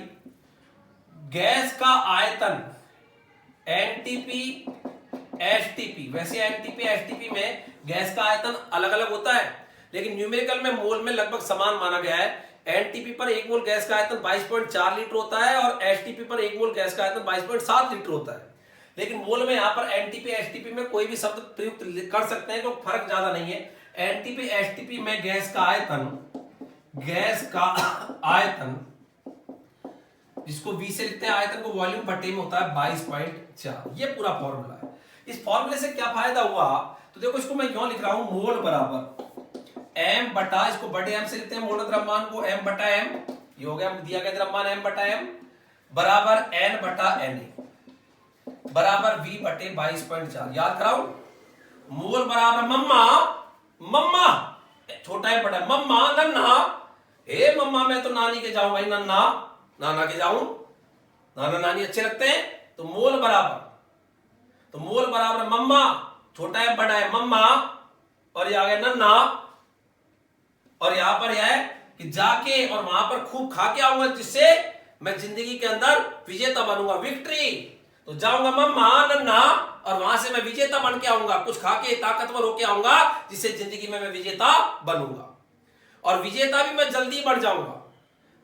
गैस का आयतन एनटीपी एचटीपी। वैसे एनटीपी एचटीपी में गैस का आयतन अलग अलग होता है, लेकिन न्यूमेरिकल में मोल में लगभग समान माना गया है। एनटीपी पर 1 मोल गैस का आयतन 22.4 लीटर होता है और एचटीपी पर 1 मोल गैस का आयतन 22.7 लीटर होता है। लेकिन मोल में यहाँ पर एनटीपी एचटीपी में कोई भी शब्द प्रयुक्त कर सकते हैं, तो फर्क ज्यादा नहीं है। एनटीपी एचटीपी में गैस का आयतन जिसको V से लिखते हैं, आयतन को वॉल्यूम बटे में होता है 22.4। ये पूरा फॉर्मूला है। इस फॉर्मूले से क्या फायदा हुआ, तो देखो इसको मैं यूं लिख रहा हूं, मोल बराबर m बटा, इसको बटे m से लिखते हैं मोल द्रव्यमान को, m बटा m, ये हो गया दिया गया द्रव्यमान m बटा m बराबर n बटा na बराबर V बटे 22.4। याद कराओ, मोल बराबर मम्मा छोटा है बड़ा मम्मा नन्ना, ए मम्मा मैं तो नानी के जाऊं भाई, नन्ना नाना के जाऊं, नाना नानी अच्छे लगते हैं, तो मोल बराबर मम्मा, छोटा है बड़ा है मम्मा, और ये आ गया नन्ना, और यहां पर यह है कि जाके और वहां पर खूब खा के आऊंगा, जिससे मैं जिंदगी के अंदर विजेता बनूंगा, विक्ट्री। तो जाऊंगा मम्मा नन्ना, और वहां से मैं विजेता बन के आऊंगा, कुछ खा के ताकतवर होके आऊंगा, जिससे जिंदगी में मैं विजेता बनूंगा। और विजेता भी मैं जल्दी बढ़ जाऊंगा,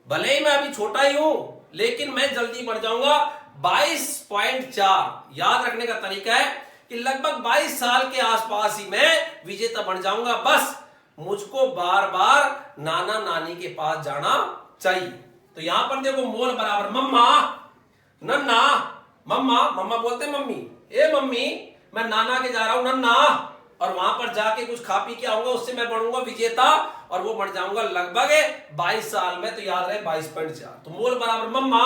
भले ही मैं अभी छोटा ही हूं, लेकिन मैं जल्दी बढ़ जाऊंगा। 22.4 याद रखने का तरीका है कि लगभग 22 साल के आसपास ही मैं विजेता बन जाऊंगा। बस मुझको बार बार नाना नानी के पास जाना चाहिए। तो यहां पर देखो, मोल बराबर मम्मा नन्ना, मम्मा बोलते हैं मम्मी, ए मम्मी मैं नाना के जा रहा हूं नन्ना, और वहां पर जाके कुछ खा पी के आऊंगा, उससे मैं बनूंगा विजेता, और वो बढ़ जाऊंगा लगभग 22 साल में। तो याद रहे 22.4। तो मोल बराबर मम्मा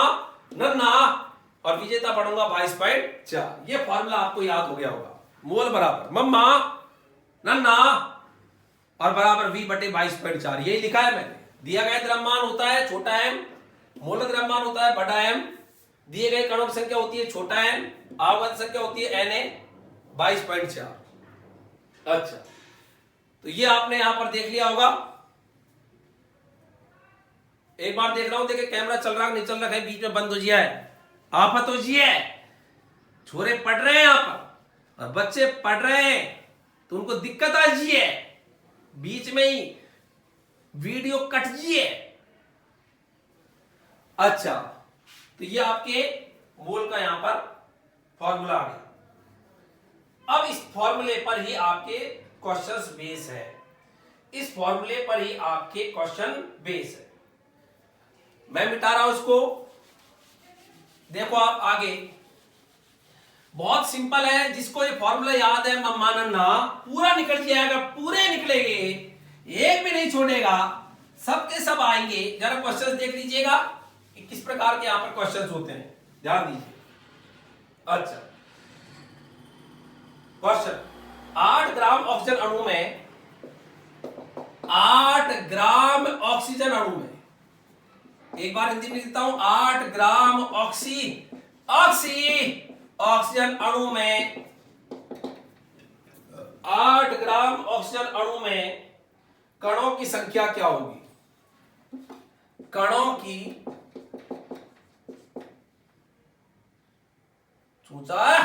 नन्ना और विजेता बनूंगा 22.4। ये फॉर्मूला आपको याद हो गया होगा। मोल बराबर मम्मा नन्ना और बराबर V बटे 22.4। यही लिखा है मैंने। दिया गया द्रव्यमान होता है छोटा m, मोल द्रव्यमान होता है बड़ा M, दिए गए कणों की संख्या होती है छोटा n, आवर्त संख्या होती है Na 22.4। अच्छा, तो ये आपने यहां पर देख लिया होगा। एक बार देख रहा हूं, देखिए कैमरा चल रहा है नहीं चल रहा है, बीच में बंद हो जिया है, आफत हो जी है। छोरे पढ़ रहे हैं यहां पर और बच्चे पढ़ रहे हैं, तो उनको दिक्कत आ जी है, बीच में ही वीडियो कट जी है। अच्छा, तो ये आपके मोल का यहां पर फॉर्मूला आ गया। अब इस फॉर्मूले पर ही आपके क्वेश्चंस बेस है, इस फॉर्मूले पर ही आपके क्वेश्चन बेस है। मैं मिटा रहा हूं इसको, देखो आप आगे, बहुत सिंपल है। जिसको ये फॉर्मूला याद है मम्मा नन्ना, पूरा निकल जाएगा, पूरे निकलेंगे, एक भी नहीं छोड़ेगा, सबके सब आएंगे। जरा क्वेश्चंस देख लीजिएगा कि किस प्रकार के यहां पर क्वेश्चंस होते हैं, ध्यान दीजिए। अच्छा, क्वेश्चन, 8 ग्राम ऑक्सीजन अणु में, 8 ग्राम ऑक्सीजन अणु में, एक बार हिंदी में लिखता हूं, 8 ग्राम ऑक्सीजन अणु में, 8 ग्राम ऑक्सीजन अणु में कणों की संख्या क्या होगी? कणों की सोचा,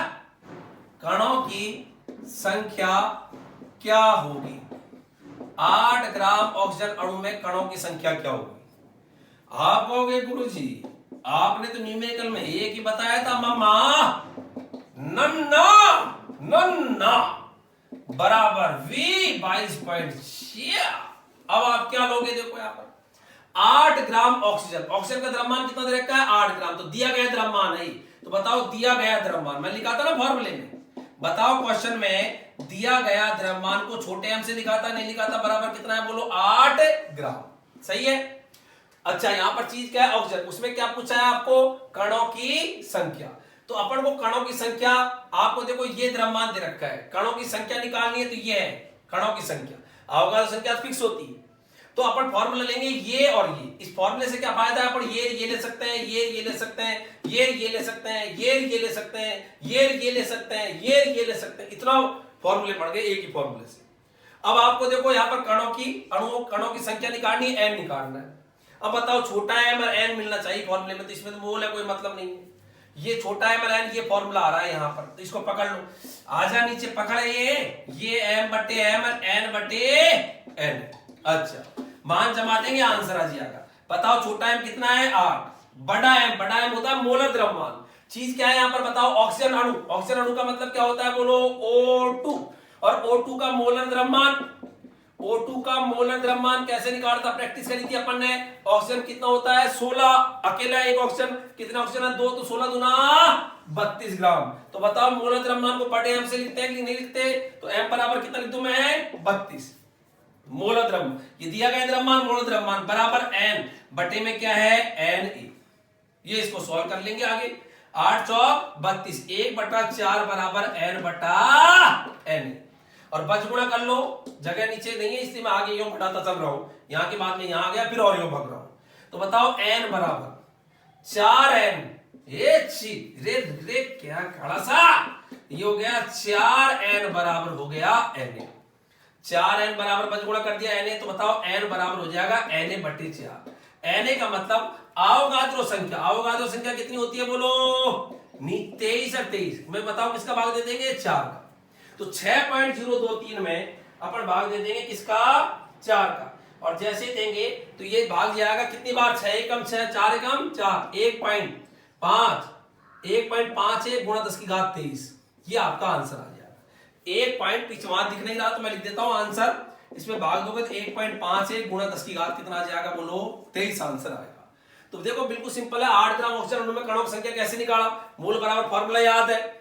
कणों की संख्या क्या होगी? 8 ग्राम ऑक्सीजन अणु में कणों की संख्या क्या होगी? आप कहोगे गुरुजी आपने तो न्यूमेरिकल में एक ही बताया था, मम्मा नन्ना बराबर V 22.6। अब आप क्या लोगे, देखो यहां पर 8 ग्राम ऑक्सीजन, ऑक्सीजन का द्रव्यमान कितना दे रखा है? 8 ग्राम। तो दिया गया द्रव्यमान है, तो बताओ दिया गया द्रव्यमान, मैं लिखा था ना फॉर्मूले में, बताओ क्वेश्चन में दिया गया द्रव्यमान को छोटे m से लिखा था, नहीं लिखा था, बराबर कितना है बोलो? 8 ग्राम। सही है। अच्छा, यहां पर चीज क्या है? ऑक्सीजन। उसमें क्या पूछा है आपको? कणों की संख्या। तो अपन को कणों की संख्या, आपको देखो ये द्रव्यमान दे रखा है, कणों की संख्या निकालनी है, तो ये है कणों की संख्या। अवगाद्रो संख्या फिक्स होती है, तो अपन फॉर्मूला लेंगे ये और ये। इस फॉर्मूले से क्या फायदा है? अपन ये ले सकते हैं, ये ले सकते हैं, ये ले सकते हैं, ये ले सकते हैं, ये ले सकते हैं, ये ले सकते हैं। इतना फॉर्मूले पड़ गए एक ही फॉर्मूले से। अब आपको देखो यहां पर कणों की संख्या निकालनी है, n निकालना है। अब बताओ छोटा m और n मिलना चाहिए फॉर्मूले में, तो इसमें तो मोल है, कोई मतलब नहीं है। ये छोटा m n ये फॉर्मूला आ रहा है यहाँ पर, तो इसको पकड़ लो, आजा नीचे पकड़, ये m बटे m और n बटे n। अच्छा मान जमा देंगे, आंसर आ जाएगा। बताओ छोटा m कितना है 8, बड़ा m होता है मोलर द्रव्यमान। चीज क्या है यहाँ पर बताओ, ऑक्सीजन अणु। ऑक्सीजन अणु का मतलब क्या होता है बोलो, O2, और O2 का मोलर द्रव्यमान, O2 का मोलर द्रव्यमान कैसे निकालता, प्रैक्टिस करी थी अपन ने। ऑक्सीजन कितना होता है 16, अकेला एक ऑक्सीजन, कितना ऑक्सीजन है 2, तो 16 दूना 32 ग्राम। तो बताओ मोलर द्रव्यमान को बटे m से लिखते हैं कि नहीं लिखते, तो m बराबर कितना लिख दूं मैं 32। मोलर द्रव्यमान, ये दिया गया द्रव्यमान मोलर द्रव्यमान बराबर n बटे में क्या है Na। ये इसको सॉल्व कर लेंगे आगे, 8 चौक 32, 1/4 बराबर n बटा Na। और बच गुणा कर लो, जगह नीचे नहीं है इसलिए मैं आगे यूं बढ़ाता चल रहा हूं, यहां के बाद में यहां आ गया, फिर और यूं भाग रहा हूं। तो बताओ n बराबर 4n, रे क्या खड़ा सा, ये हो गया 4n बराबर हो गया Na। 4n बराबर बच गुणा कर दिया Na, तो बताओ n बराबर हो जाएगा Na बटे 4। Na का मतलब अवगाद्रो संख्या, अवगाद्रो संख्या कितनी होती है बोलो, 23 और 23 में बताओ किसका भाग दे देंगे 4 का, तो 6.023 में अपन भाग दे देंगे किसका 4 का, और जैसे देंगे तो ये भाग जाएगा कितनी बार, 6 एकम 6, 4 एकम 4, 1.5 गुणा 10 की घात 23, ये आपका आंसर आ जाएगा। 1 पॉइंट पीछे वहां दिख नहीं रहा तो मैं लिख देता हूं आंसर, इसमें भाग दोगे तो 1.51 गुणा 10 की घात कितना आ जाएगा बोलो 23 आंसर आएगा। तो देखो बिल्कुल सिंपल है, 8 ग्राम ऑक्सीजन अणु में कणों की संख्या कैसे निकाला, मोल बराबर फॉर्मूला याद है,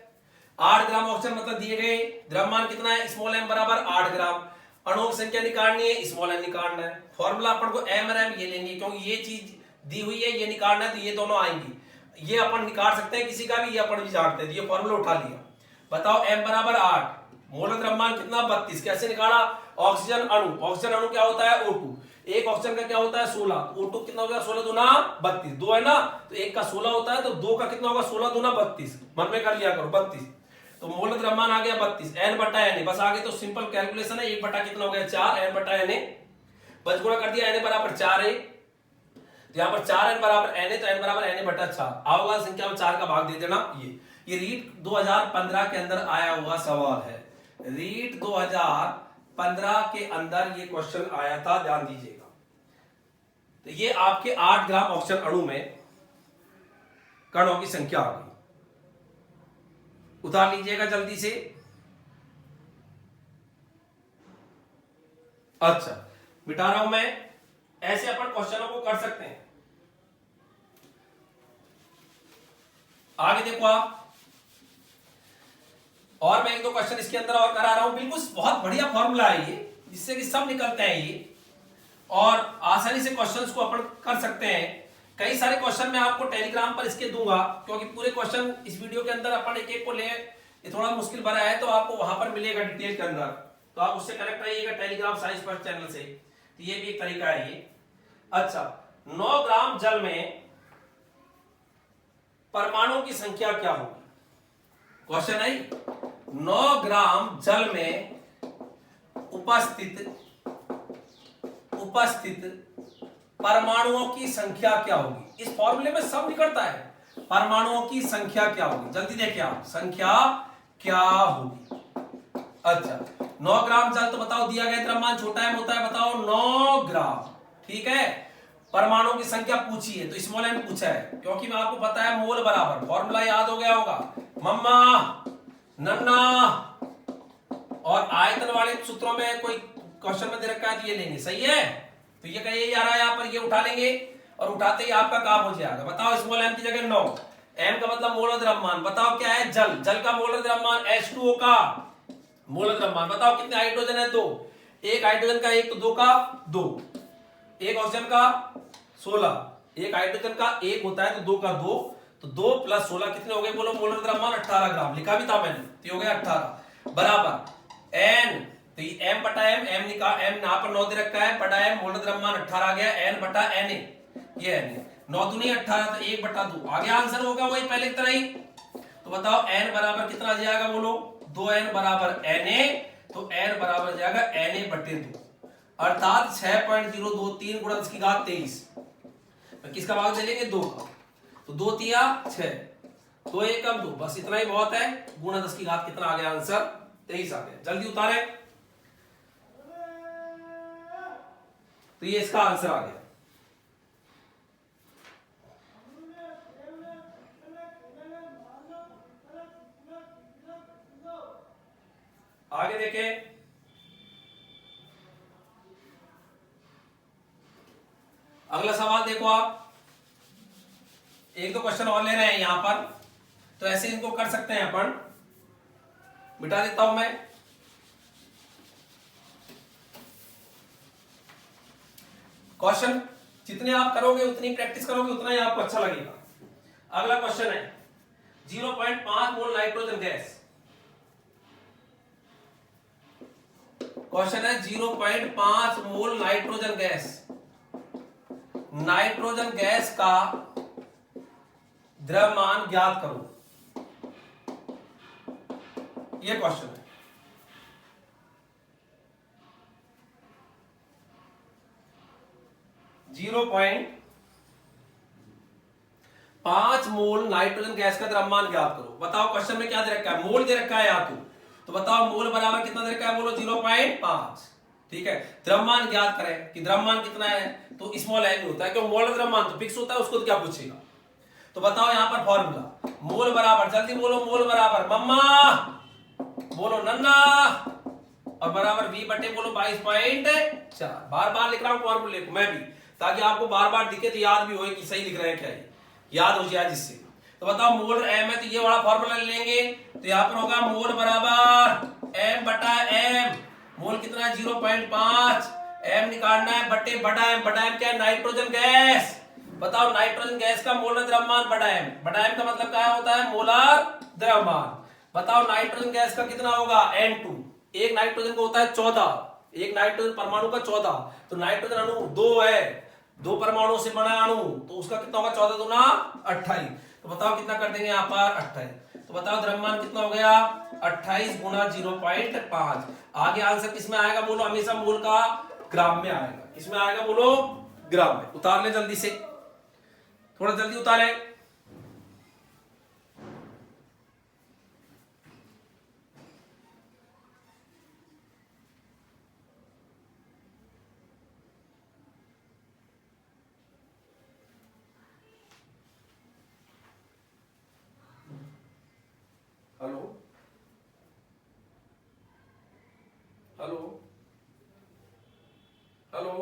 8 ग्राम ऑक्सीजन मतलब दिए गए द्रव्यमान कितना है स्मॉल m बराबर 8 ग्राम, अणुओं की संख्या निकालनी है स्मॉल n निकालना है, फॉर्मूला अपन को m और m ये लेंगे क्योंकि ये चीज दी हुई है, ये निकालना है तो ये दोनों आएंगी, ये अपन निकाल सकते हैं किसी का भी, ये अपन भी जानते हैं, ये फॉर्मूला उठा लिया। बताओ m बराबर 8, मोलर द्रव्यमान कितना 32, कैसे निकाला, ऑक्सीजन अणु, ऑक्सीजन अणु क्या होता है O2, एक ऑक्सीजन का क्या होता है 16, O2 कितना हो गया 16 दूना 32, 2 है ना, तो एक का 16 होता है तो 2 का कितना होगा 16 दूना 32, मन में कर लिया करो 32, तो मोलर द्रव्यमान आ गया 32, n बटा Na, बस आगे तो सिंपल कैलकुलेशन है, 1 बटा कितना हो गया 4, n बटा Na, बस गुणा कर दिया Na बराबर 4 है, तो यहाँ पर 4n बराबर Na, तो n बराबर Na बटा 4, अवगाद्रो संख्या में 4 का भाग दे देना। ये रीट 2015 के अंदर आया हुआ सवाल है, रीट 2015 के अंदर ये क्वेश्चन आया था, ध्यान दीजिएगा। तो ये आपके 8 ग्राम ऑक्सीजन अणु में कणों की संख्या आ गई, उतार लीजिएगा जल्दी से। अच्छा मिटा रहा हूं मैं, ऐसे अपन क्वेश्चनों को कर सकते हैं। आगे देखो आप, और मैं 1-2 क्वेश्चन इसके अंदर और करा रहा हूं, बिल्कुल बहुत बढ़िया फॉर्मूला है ये, जिससे कि सब निकलते हैं ये, और आसानी से क्वेश्चंस को अपन कर सकते हैं। कई सारे क्वेश्चन मैं आपको टेलीग्राम पर इसके दूंगा, क्योंकि पूरे क्वेश्चन इस वीडियो के अंदर अपन एक एक को ले, ये थोड़ा मुश्किल भरा है, तो आपको वहां पर मिलेगा डिटेल के अंदर, तो आप उससे कनेक्ट रहिएगा टेलीग्राम साइंस फर्स्ट चैनल से, तो ये भी एक तरीका है ये। अच्छा 9 ग्राम जल में परमाणुओं की संख्या क्या होगी, क्वेश्चन है 9 ग्राम जल में उपस्थित परमाणुओं की संख्या क्या होगी, इस फॉर्मूले में सब निकलता है, परमाणुओं की संख्या क्या होगी, जल्दी देखिए आप, संख्या क्या होगी। अच्छा 9 ग्राम जल, तो बताओ दिया गया द्रव्यमान छोटा m होता है, बताओ 9 ग्राम, ठीक है, परमाणुओं की संख्या पूछी है तो स्मॉल n पूछा है, क्योंकि मैं आपको पता है मोल बराबर, फॉर्मूला याद हो गया होगा, मम्मा नन्ना, और आयतन वाले सूत्रों में कोई क्वेश्चन में दे रखा है तो ये लेंगे, सही है, तो ये कहिए आ रहा है यहाँ पर, ये उठा लेंगे और उठाते ही आपका काम हो जाएगा। बताओ स्मॉल m की जगह 9, m का मतलब मोलर द्रव्यमान, बताओ क्या है जल, जल का मोलर द्रव्यमान, H2O का मोलर द्रव्यमान, बताओ कितने हाइड्रोजन है 2, एक हाइड्रोजन का 1 तो 2 का 2, एक ऑक्सीजन का 16, एक हाइड्रोजन का 1 होता है तो 2 का 2, तो 2 + 16 कितने हो गए बोलो, मोलर द्रव्यमान 18 ग्राम, लिखा भी था मैंने, तो हो गया 18 बराबर n, तो ये m बटा m, m निकाल, m यहाँ पर 9 दे रखा है, बटा m, मोलर द्रव्यमान 18 आ गया, n बटा Na, ये n 9 दूनी 18, तो 1 बटा 2 आ गया, आंसर होगा वही पहले की तरह ही। तो बताओ n बराबर कितना आ जाएगा बोलो, 2n बराबर Na, तो n बराबर आ जाएगा Na बटे 2, अर्थात 6.023 गुणा 10 की घात 23, किसका भाग दे लेंगे 2 का, तो 2 तिया 6, 2 एकम 2, बस इतना ही बहुत है। गुणा 10 की घात कितना आ गया आंसर? 23 आ गया। जल्दी उतारे, तो ये इसका आंसर आ गया। आगे देखें, अगला सवाल देखो आप। एक दो क्वेश्चन और ले रहे हैं यहां पर, तो ऐसे इनको कर सकते हैं अपन। मिटा देता हूं मैं। क्वेश्चन जितने आप करोगे, उतनी प्रैक्टिस करोगे, उतना ही आपको अच्छा लगेगा। अगला क्वेश्चन है 0.5 मोल नाइट्रोजन गैस। क्वेश्चन है 0.5 mole nitrogen gas. Nitrogen gas का द्रव्यमान ज्ञात करो, ये क्वेश्चन है। Zero point 5 mole nitrogen gas का द्रव्यमान ज्ञात करो। बताओ क्वेश्चन में क्या दे रखा है? मोल दे रखा है यहाँ तो बताओ मोल बराबर कितना दे रखा है? बोलो 0.5। ठीक है, द्रव्यमान ज्ञात करें कि द्रव्यमान कितना है, तो स्मॉल एम होता है, क्यों? मोल द्रव्यमान तो फिक्स होता है, उसको तो क्या पूछेगा। तो बताओ यहां पर फॉर्मूला, मोल बराबर, जल्दी बोलो, मोल बराबर मम्मा, बोलो नन्ना, और बराबर V बटे बोलो 22.4। बार बार लिख रहा हूं फॉर्मूले को मैं भी, ताकि आपको बार बार दिखे तो याद भी हो कि सही लिख रहे हैं क्या, याद हो जाए जिससे। तो बताओ मोल एम है, तो ये वाला फॉर्मूला लेंगे, तो यहां पर होगा मोल बराबर एम बटा एम। मोल कितना है? 0.5। एम निकालना है बटे बड़ा एम। बड़ा एम क्या है? Nitrogen gas. बताओ नाइट्रोजन गैस का मोलर द्रव्यमान बड़ा एम। बड़ा एम का मतलब क्या होता है? मोलर द्रव्यमान। बताओ नाइट्रोजन गैस का कितना होगा? N2। एक नाइट्रोजन को होता है 14, एक नाइट्रोजन परमाणु का 14, तो नाइट्रोजन अणु 2 है, 2 परमाणुओं से बना अणु, तो उसका कितना होगा? 14 दूना 28। तो बताओ कितना कर देंगे यहाँ पर? 28। तो बताओ द्रव्यमान कितना हो गया? 28 गुणा 0.5। आगे आंसर किसमें आएगा? बोलो, हमेशा मोल का ग्राम में आएगा। किसमें आएगा? बोलो, ग्राम में। उतार ले जल्दी से, थोड़ा जल्दी उतारे। हेलो हेलो हेलो,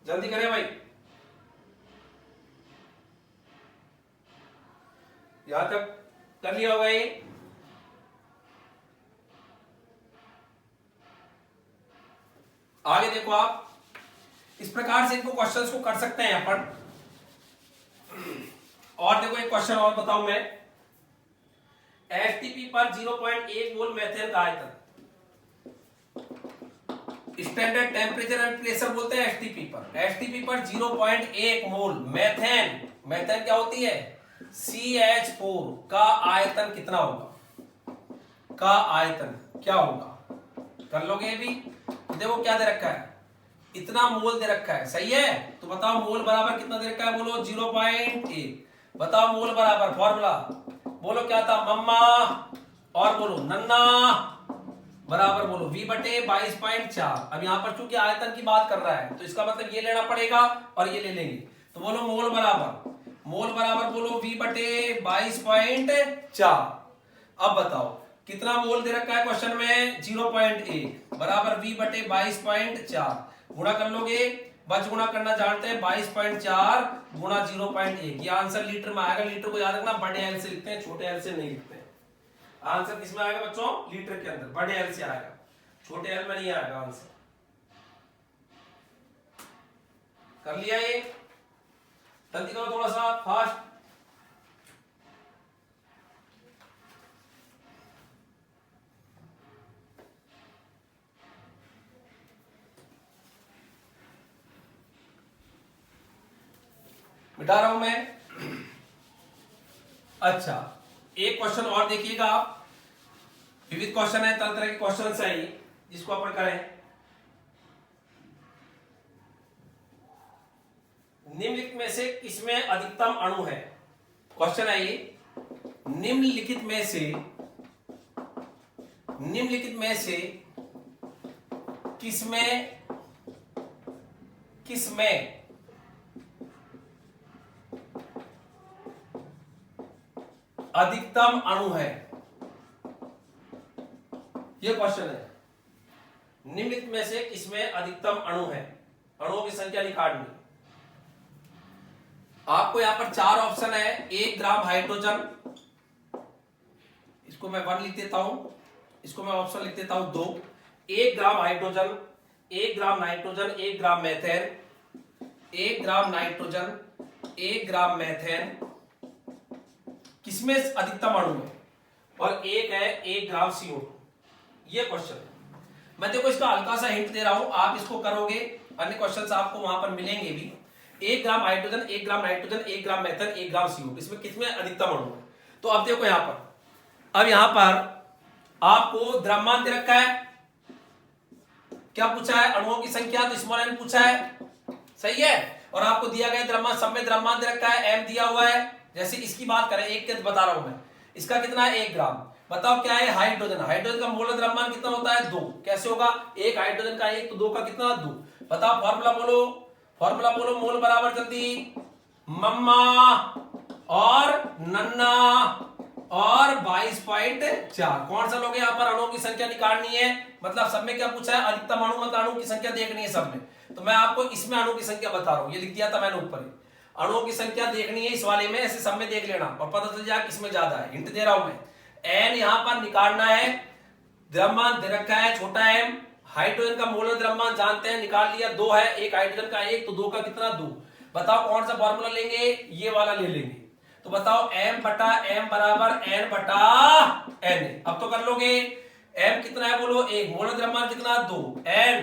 जल्दी करें भाई। यहां तक कर लिया होगा ये। आगे देखो आप, इस प्रकार से इनको क्वेश्चंस को कर सकते हैं अपन। और देखो एक क्वेश्चन और बताऊं मैं। एचटीपी पर 0.1 मोल मेथेन का आयतन, स्टैंडर्ड टेम्परेचर एंड प्रेशर बोलते हैं एचटीपी पर। एचटीपी पर 0.1 मोल मेथेन, मेथेन क्या होती है? CH4 का आयतन कितना होगा? का आयतन क्या होगा? कर लोगे ये भी? देखो क्या दे रखा है, इतना मोल दे रखा है, सही है। तो बताओ मोल बराबर कितना दे रखा है? बोलो 0.1। बताओ मोल बराबर, फॉर्मूला बोलो क्या था? मम्मा, और बोलो नन्ना, बराबर बोलो V बटे 22.4। अब यहां पर चूंकि आयतन की बात कर रहा है, तो इसका मतलब ये लेना पड़ेगा और ये ले लेंगे। तो बोलो मोल बराबर बोलो V बटे 22.4। अब बताओ कितना मोल दे रखा है क्वेश्चन में? 0.1 बराबर V बटे 22.4। गुणा कर लोगे, बच गुणा करना जानते हैं, 22.4 गुणा 0.1। ये आंसर लीटर में आएगा। लीटर को याद रखना, बड़े एल से लिखते हैं, छोटे एल से नहीं लिखते हैं। आंसर किसमें आएगा बच्चों? लीटर के अंदर, बड़े एल से आएगा, छोटे एल में नहीं आएगा आंसर। कर लिया ये? जल्दी करो थोड़ा सा फास्ट। मिटा रहा हूं मैं। अच्छा, एक क्वेश्चन और देखिएगा आप। विविध क्वेश्चन है, तरह तरह के क्वेश्चन है जिसको अपन करें। निम्नलिखित में से किसमें अधिकतम अणु है? क्वेश्चन है ये, निम्नलिखित में से किसमें अधिकतम अणु है? यह क्वेश्चन है। निम्नलिखित में से किसमें अधिकतम अणु है? अणुओं की संख्या निकालनी। आपको यहां पर 4 ऑप्शन है। 1 ग्राम हाइड्रोजन, इसको मैं 1 लिख देता हूं, इसको मैं ऑप्शन लिख देता हूं 2। 1 ग्राम हाइड्रोजन, 1 ग्राम नाइट्रोजन, 1 ग्राम मेथेन, 1 ग्राम नाइट्रोजन, 1 ग्राम मेथेन, किसमें अधिकतम अणु है? और एक है 1 ग्राम CO2। ये क्वेश्चन है। मैं देखो इसका हल्का सा हिंट दे रहा हूं, आप इसको करोगे, अन्य क्वेश्चंस आपको वहां पर मिलेंगे भी। 1 ग्राम हाइड्रोजन, 1 ग्राम नाइट्रोजन, 1 ग्राम मेथेन, 1 ग्राम CO2, इसमें किसमें अधिकतम अणु है? तो अब देखो यहां पर, अब यहां पर आपको द्रव्यमान दे रखा है, क्या पूछा है? अणुओं की संख्या, तो स्मॉल n पूछा है, सही है। और आपको दिया गया द्रव्यमान, सब में द्रव्यमान दे रखा है, m दिया हुआ है। जैसे इसकी बात करें, एक के बता रहा हूं मैं, इसका कितना है? 1 ग्राम। बताओ क्या है? हाइड्रोजन। हाइड्रोजन का मोल द्रव्यमान कितना होता है? 2। कैसे होगा? 1 हाइड्रोजन का 1, तो 2 का कितना? 2। बताओ फॉर्मूला बोलो, फॉर्मूला बोलो। मोल बराबर जल्दी, मम्मा और नन्ना और 22.4। कौन सा लोग यहाँ पर अणुओं की संख्या निकालनी है? मतलब सब में क्या पूछा है? अधिकतम अणु, मतलब अणु की संख्या देखनी है सब में। तो मैं आपको इसमें अणु की संख्या बता रहा हूं, ये लिख दिया था मैंने ऊपर ही। अणुओं की संख्या देखनी है इस वाले में, ऐसे सब में देख लेना और पता चल जाए किसमें ज्यादा है। हिंट दे रहा हूं मैं, n यहां पर निकालना है, द्रव्यमान दे रखा है छोटा m। हाइड्रोजन का मोलर द्रव्यमान जानते हैं, निकाल लिया, 2 है, 1 हाइड्रोजन का 1, तो 2 का कितना? 2। बताओ कौन सा फॉर्मूला लेंगे? ये वाला ले लेंगे। तो बताओ m बटा m बराबर n बटा n। अब तो कर लोगे। m कितना है बोलो? 1। मोलर द्रव्यमान कितना? 2, n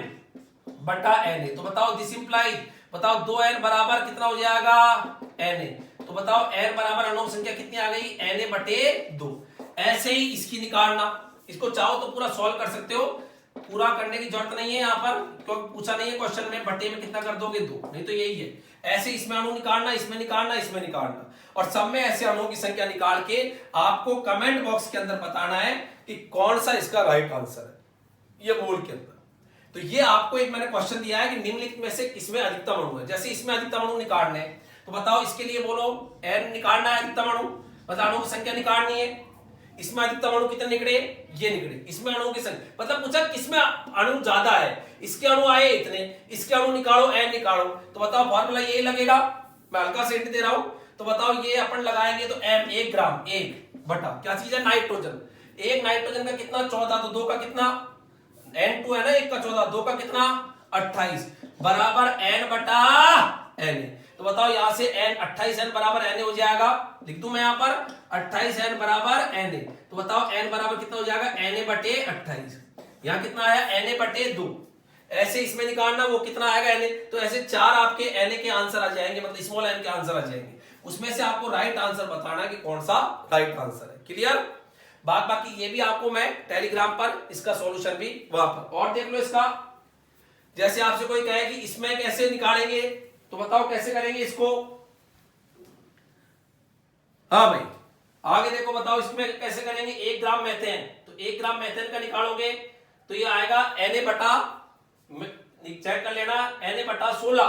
बटा n। तो बताओ दिस इंप्लाइज, बताओ 2n बराबर कितना हो जाएगा? Na। तो बताओ n बराबर अणु संख्या कितनी आ गई? Na बटे 2। ऐसे ही इसकी निकालना, इसको चाहो तो पूरा सॉल्व कर सकते हो, पूरा करने की जरूरत नहीं है यहाँ पर, क्योंकि पूछा नहीं है क्वेश्चन में बटे में कितना कर दोगे? 2। नहीं तो यही है। ऐसे इसमें अणु निकालना, इसमें निकालना, इसमें निकालना, और सब में ऐसे अणुओं की संख्या निकाल के आपको कमेंट बॉक्स के अंदर बताना है कि कौन सा इसका राइट आंसर है, ये मोल के अंदर। तो ये आपको एक मैंने क्वेश्चन दिया है कि निम्नलिखित में से किसमें अधिकतम अणु है। जैसे इसमें अधिकतम अणु निकालने हैं, तो बताओ इसके लिए बोलो, n निकालना है अधिकतम अणु, मतलब अणुओं की संख्या निकालनी है। इसमें अधिकतम अणु कितने निकले? ये निकले। इसमें अणुओं की संख्या, मतलब पूछा किसमें अणु ज्यादा है, इसके अणु आए इतने, इसके अणु निकालो, n निकालो, तो बताओ फॉर्मूला यही लगेगा। मैं हल्का से हिंट दे रहा हूं, तो बताओ ये अपन लगाएंगे तो m 1 ग्राम 1 बटा क्या चीज है? नाइट्रोजन। 1 नाइट्रोजन का कितना? 14, तो 2 का कितना? n2 है ना, 1 का 14, 2 का कितना? 28 बराबर n बटा n। तो बताओ यहां से n 28n बराबर n हो जाएगा, लिख दूं मैं यहां पर 28n बराबर n। तो बताओ n बराबर कितना हो जाएगा? na बटे 28। यहां कितना आया? na बटे 2। ऐसे इसमें निकालना, वो कितना आएगा? na। तो ऐसे 4 आपके na के आंसर आ जाएंगे, मतलब स्मॉल n के आंसर आ जाएंगे। उसमें से आपको राइट आंसर बताना है कि कौन सा राइट आंसर है। क्लियर? बाकी ये भी आपको मैं टेलीग्राम पर इसका सॉल्यूशन भी वहां पर, और देख लो इसका। जैसे आपसे कोई कहे कि इसमें कैसे निकालेंगे, तो बताओ कैसे करेंगे इसको। हाँ भाई, आगे देखो, बताओ इसमें कैसे करेंगे। 1 ग्राम मेथेन, तो 1 ग्राम मेथेन का निकालोगे तो ये आएगा Na बटा, चेक कर लेना, Na बटा 16।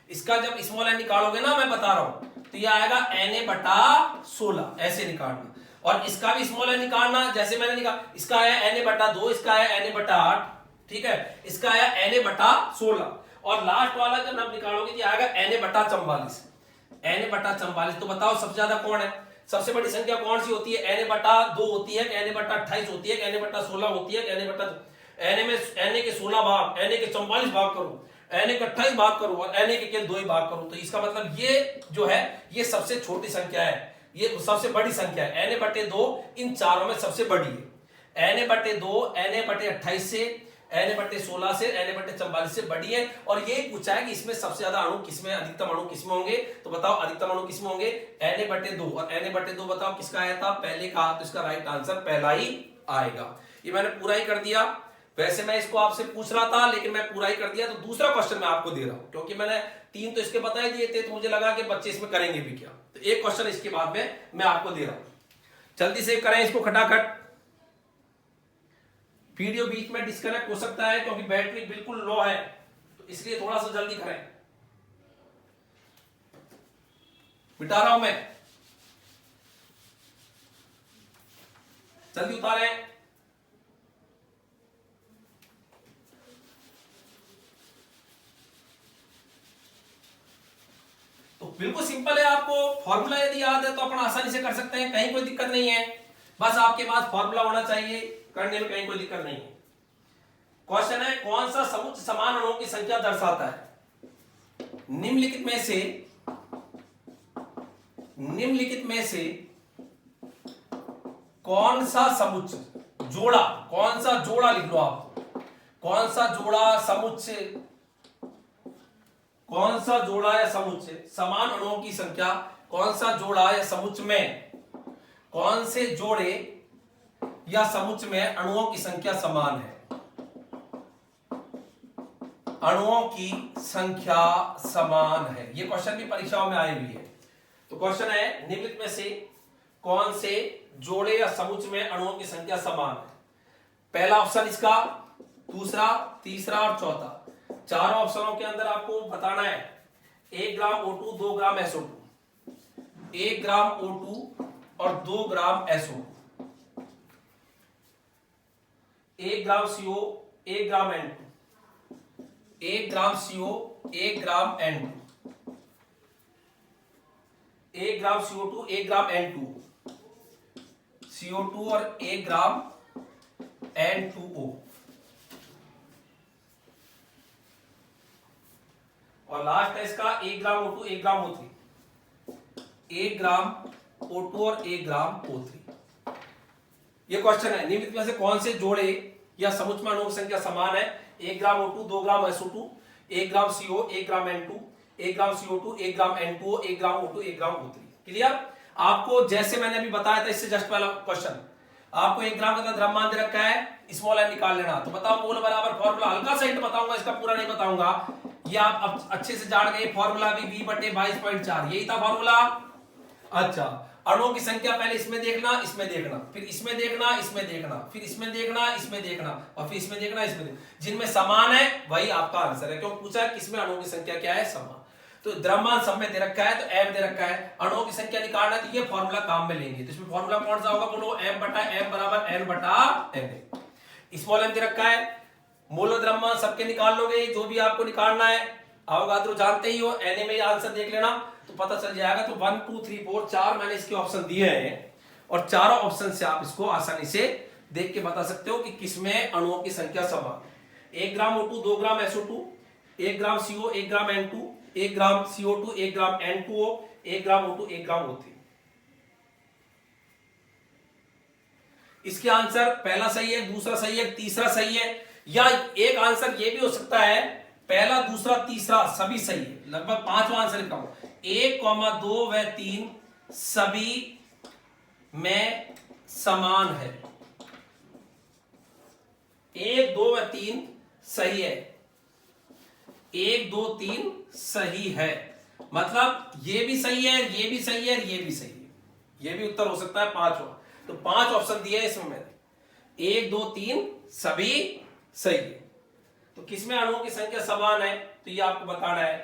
इसका जब स्मॉल n निकालोगे ना, मैं बता रहा हूं, तो ये आएगा Na बटा 16, ऐसे निकालना। और इसका भी स्मॉल n निकालना, जैसे मैंने निकाला, इसका आया Na बटा 2, इसका आया Na बटा 8, ठीक है, इसका आया Na बटा 16, और लास्ट वाला जब आप निकालोगे तो आएगा Na बटा 44। Na बटा 44, तो बताओ सबसे ज्यादा कौन है? सबसे बड़ी संख्या कौन सी होती है? Na बटा 2 होती है, Na बटा 28 होती है, Na बटा 16 होती है, Na बटा, Na में Na के 16 भाग, Na के 44 भाग करो, Na के 28 भाग करो, और Na के केवल 2 ही भाग करो। तो इसका मतलब ये जो है, ये सबसे छोटी संख्या है, ये सबसे बड़ी संख्या है। Na बटे 2 इन चारों में सबसे बड़ी है। Na बटे 2, Na बटे 28 से, Na बटे 16 से, Na बटे 44 से बड़ी है। और ये पूछा है कि इसमें सबसे ज्यादा अणु किसमें, अधिकतम अणु किसमें होंगे, तो बताओ अधिकतम अणु किसमें होंगे? Na बटे 2, और Na बटे 2 बताओ किसका आया था? पहले का, तो इसका राइट आंसर पहला ही आएगा। ये मैंने पूरा ही कर दिया। वैसे मैं इसको आपसे पूछ रहा था लेकिन मैं पूरा ही कर दिया, तो दूसरा क्वेश्चन मैं आपको दे रहा हूं क्योंकि मैंने 3 तो इसके बता ही दिए थे, तो मुझे लगा कि बच्चे इसमें करेंगे भी क्या, तो एक क्वेश्चन इसके बाद में मैं आपको दे रहा हूं। जल्दी से करें इसको खटाखट। वीडियो बीच में डिस्कनेक्ट हो सकता है क्योंकि बैटरी बिल्कुल लो है, तो इसलिए थोड़ा सा जल्दी करें। मिटा रहा हूं मैं, जल्दी उतारें। तो बिल्कुल सिंपल है, आपको फॉर्मूला यदि याद है तो अपन आसानी से कर सकते हैं, कहीं कोई दिक्कत नहीं है। बस आपके पास फॉर्मूला होना चाहिए, करने में कहीं कोई दिक्कत नहीं है। क्वेश्चन है, कौन सा समुच्च समान अणुओं की संख्या दर्शाता है? निम्नलिखित में से कौन सा समुच्च जोड़ा, कौन सा जोड़ा लिख लो आप, कौन सा जोड़ा समुच्चय, कौन सा जोड़ा या समुच्चय समान अणुओं की संख्या, कौन सा जोड़ा या समुच्चय में, कौन से जोड़े या समुच्चय में अणुओं की संख्या समान है? अणुओं की संख्या समान है, ये क्वेश्चन भी परीक्षाओं में आए हुए है। तो क्वेश्चन है, निम्नलिखित में से कौन से जोड़े या समुच्चय में अणुओं की संख्या समान है? पहला ऑप्शन इसका, दूसरा, तीसरा और चौथा। चारों ऑप्शनों के अंदर आपको बताना है 1 ग्राम O2 2 ग्राम SO2, 1 ग्राम O2 और 2 ग्राम SO2, 1 ग्राम CO 1 ग्राम N2, 1 ग्राम CO 1 ग्राम N2, 1 ग्राम CO2 1 ग्राम N2, CO2 और 1 ग्राम N2O, और लास्ट है इसका 1 ग्राम O2 1 ग्राम O3, 1 ग्राम O2 और 1 ग्राम O3। ये क्वेश्चन है, निम्नलिखित में से कौन से जोड़े या समुच्चय में अणुओं की संख्या समान है? 1 ग्राम O2 2 ग्राम SO2, 1 ग्राम CO 1 ग्राम N2, 1 ग्राम CO2 1 ग्राम N2O, 1 ग्राम O2 1 ग्राम O3। क्लियर? आपको जैसे मैंने अभी बताया था, इससे जस्ट पहला क्वेश्चन, आपको 1 ग्राम का द्रव्यमान दे रखा है, स्मॉल n निकाल लेना। तो बताओ मोल बराबर फॉर्मूला, हल्का सा हिंट बताऊंगा, इसका पूरा नहीं बताऊंगा, ये आप अब अच्छे से जान गए। फॉर्मूला भी V/22.4, यही था फॉर्मूला। अच्छा, अणुओं की संख्या पहले इसमें देखना, इसमें देखना, फिर इसमें देखना, इसमें देखना, फिर इसमें देखना, इसमें देखना, और फिर इसमें देखना, इसमें देखना। जिनमें समान है वही आपका आंसर है, क्यों पूछा है किसमें अणुओं की संख्या क्या है, समान। तो द्रव्यमान सब में दे रखा है, तो m दे रखा है, अणुओं की संख्या निकालना है, तो ये फॉर्मूला काम में लेंगे। तो इसमें फॉर्मूला कौन सा होगा, बोलो, m/m बराबर n/na। स्मॉल m दे रखा है, मोल द्रव्यमान सबके निकाल लोगे, जो भी आपको निकालना है। अवोगाद्रो जानते ही हो, Na में आंसर देख लेना तो पता चल जाएगा। तो 1 2 3 4 4 मैंने इसके ऑप्शन दिए हैं, और चारों ऑप्शन से आप इसको आसानी से देख के बता सकते हो कि किसमें अणुओं की संख्या समान। 1 ग्राम O2 2 ग्राम SO2, 1 ग्राम CO 1 ग्राम N2, 1 ग्राम CO2 1 ग्राम N2O, 1 ग्राम O2 1 ग्राम O3। इसके आंसर पहला सही है, दूसरा सही है, तीसरा सही है, या एक आंसर ये भी हो सकता है पहला, दूसरा, तीसरा सभी सही है। लगभग 5वां आंसर लिखा हूं, 1, 2 व 3 सभी में समान है। 1 2 व 3 सही है, 1 2 3 सही है, मतलब ये भी सही है, ये भी सही है, ये भी सही है, ये भी उत्तर हो सकता है 5वां। तो 5 ऑप्शन दिए इसमें मैंने, 1 2 3 सभी सही है। तो किसमें अणुओं की संख्या समान है, तो ये आपको बताना है।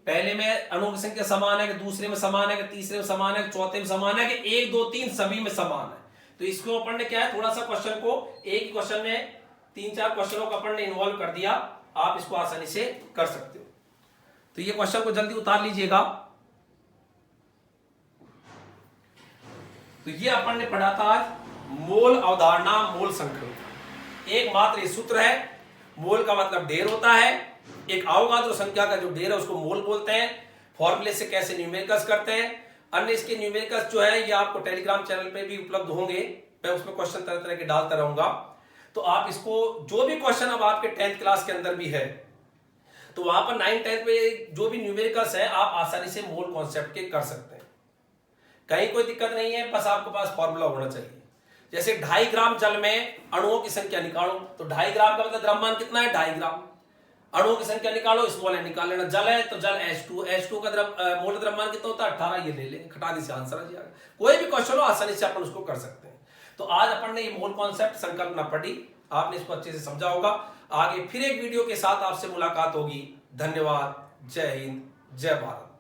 पहले में अणुओं की संख्या समान है कि दूसरे में समान है कि तीसरे में समान है कि चौथे में समान है कि 1 2 3 सभी में समान है। तो इसको अपन ने क्या है, थोड़ा सा क्वेश्चन को एक ही क्वेश्चन में 3-4 क्वेश्चनों को अपन ने इन्वॉल्व कर दिया, आप इसको आसानी से कर सकते हो। तो ये क्वेश्चन को जल्दी उतार लीजिएगा। तो ये अपन ने पढ़ा था मोल अवधारणा, मोल संख्या। एकमात्र सूत्र है, मोल का मतलब ढेर होता है, एक अवोगाद्रो संख्या का जो ढेर है उसको मोल बोलते हैं। फॉर्मूले से कैसे न्यूमेरिकल्स करते हैं, अन्य इसके न्यूमेरिकल्स जो है ये आपको टेलीग्राम चैनल पे भी उपलब्ध होंगे, मैं उसमें क्वेश्चन तरह तरह के डालता रहूंगा। तो आप इसको, जो भी क्वेश्चन अब आपके 10th क्लास के अंदर भी है, तो वहां पर 9 10 में जो भी न्यूमेरिकल्स है आप आसानी से मोल कॉन्सेप्ट के कर सकते हैं, कहीं कोई दिक्कत नहीं है, बस आपके पास फॉर्मूला होना चाहिए। जैसे 2.5 ग्राम जल में अणुओं की संख्या निकालो, तो 2.5 ग्राम का मतलब द्रव्यमान कितना है, 2.5 ग्राम। अणुओं की संख्या निकालो, स्मॉल एन निकाल लेना। जल है तो जल H2 का मोल द्रव्यमान कितना होता है, 18। ये ले लेंगे, घटा से आंसर आ जाएगा। कोई भी क्वेश्चन हो आसानी से अपन उसको कर सकते हैं। तो आज अपन ने ये मोल कॉन्सेप्ट संकल्पना पढ़ी, आपने इसको अच्छे से समझा होगा। आगे फिर एक वीडियो के साथ आपसे मुलाकात होगी। धन्यवाद। जय हिंद, जय भारत।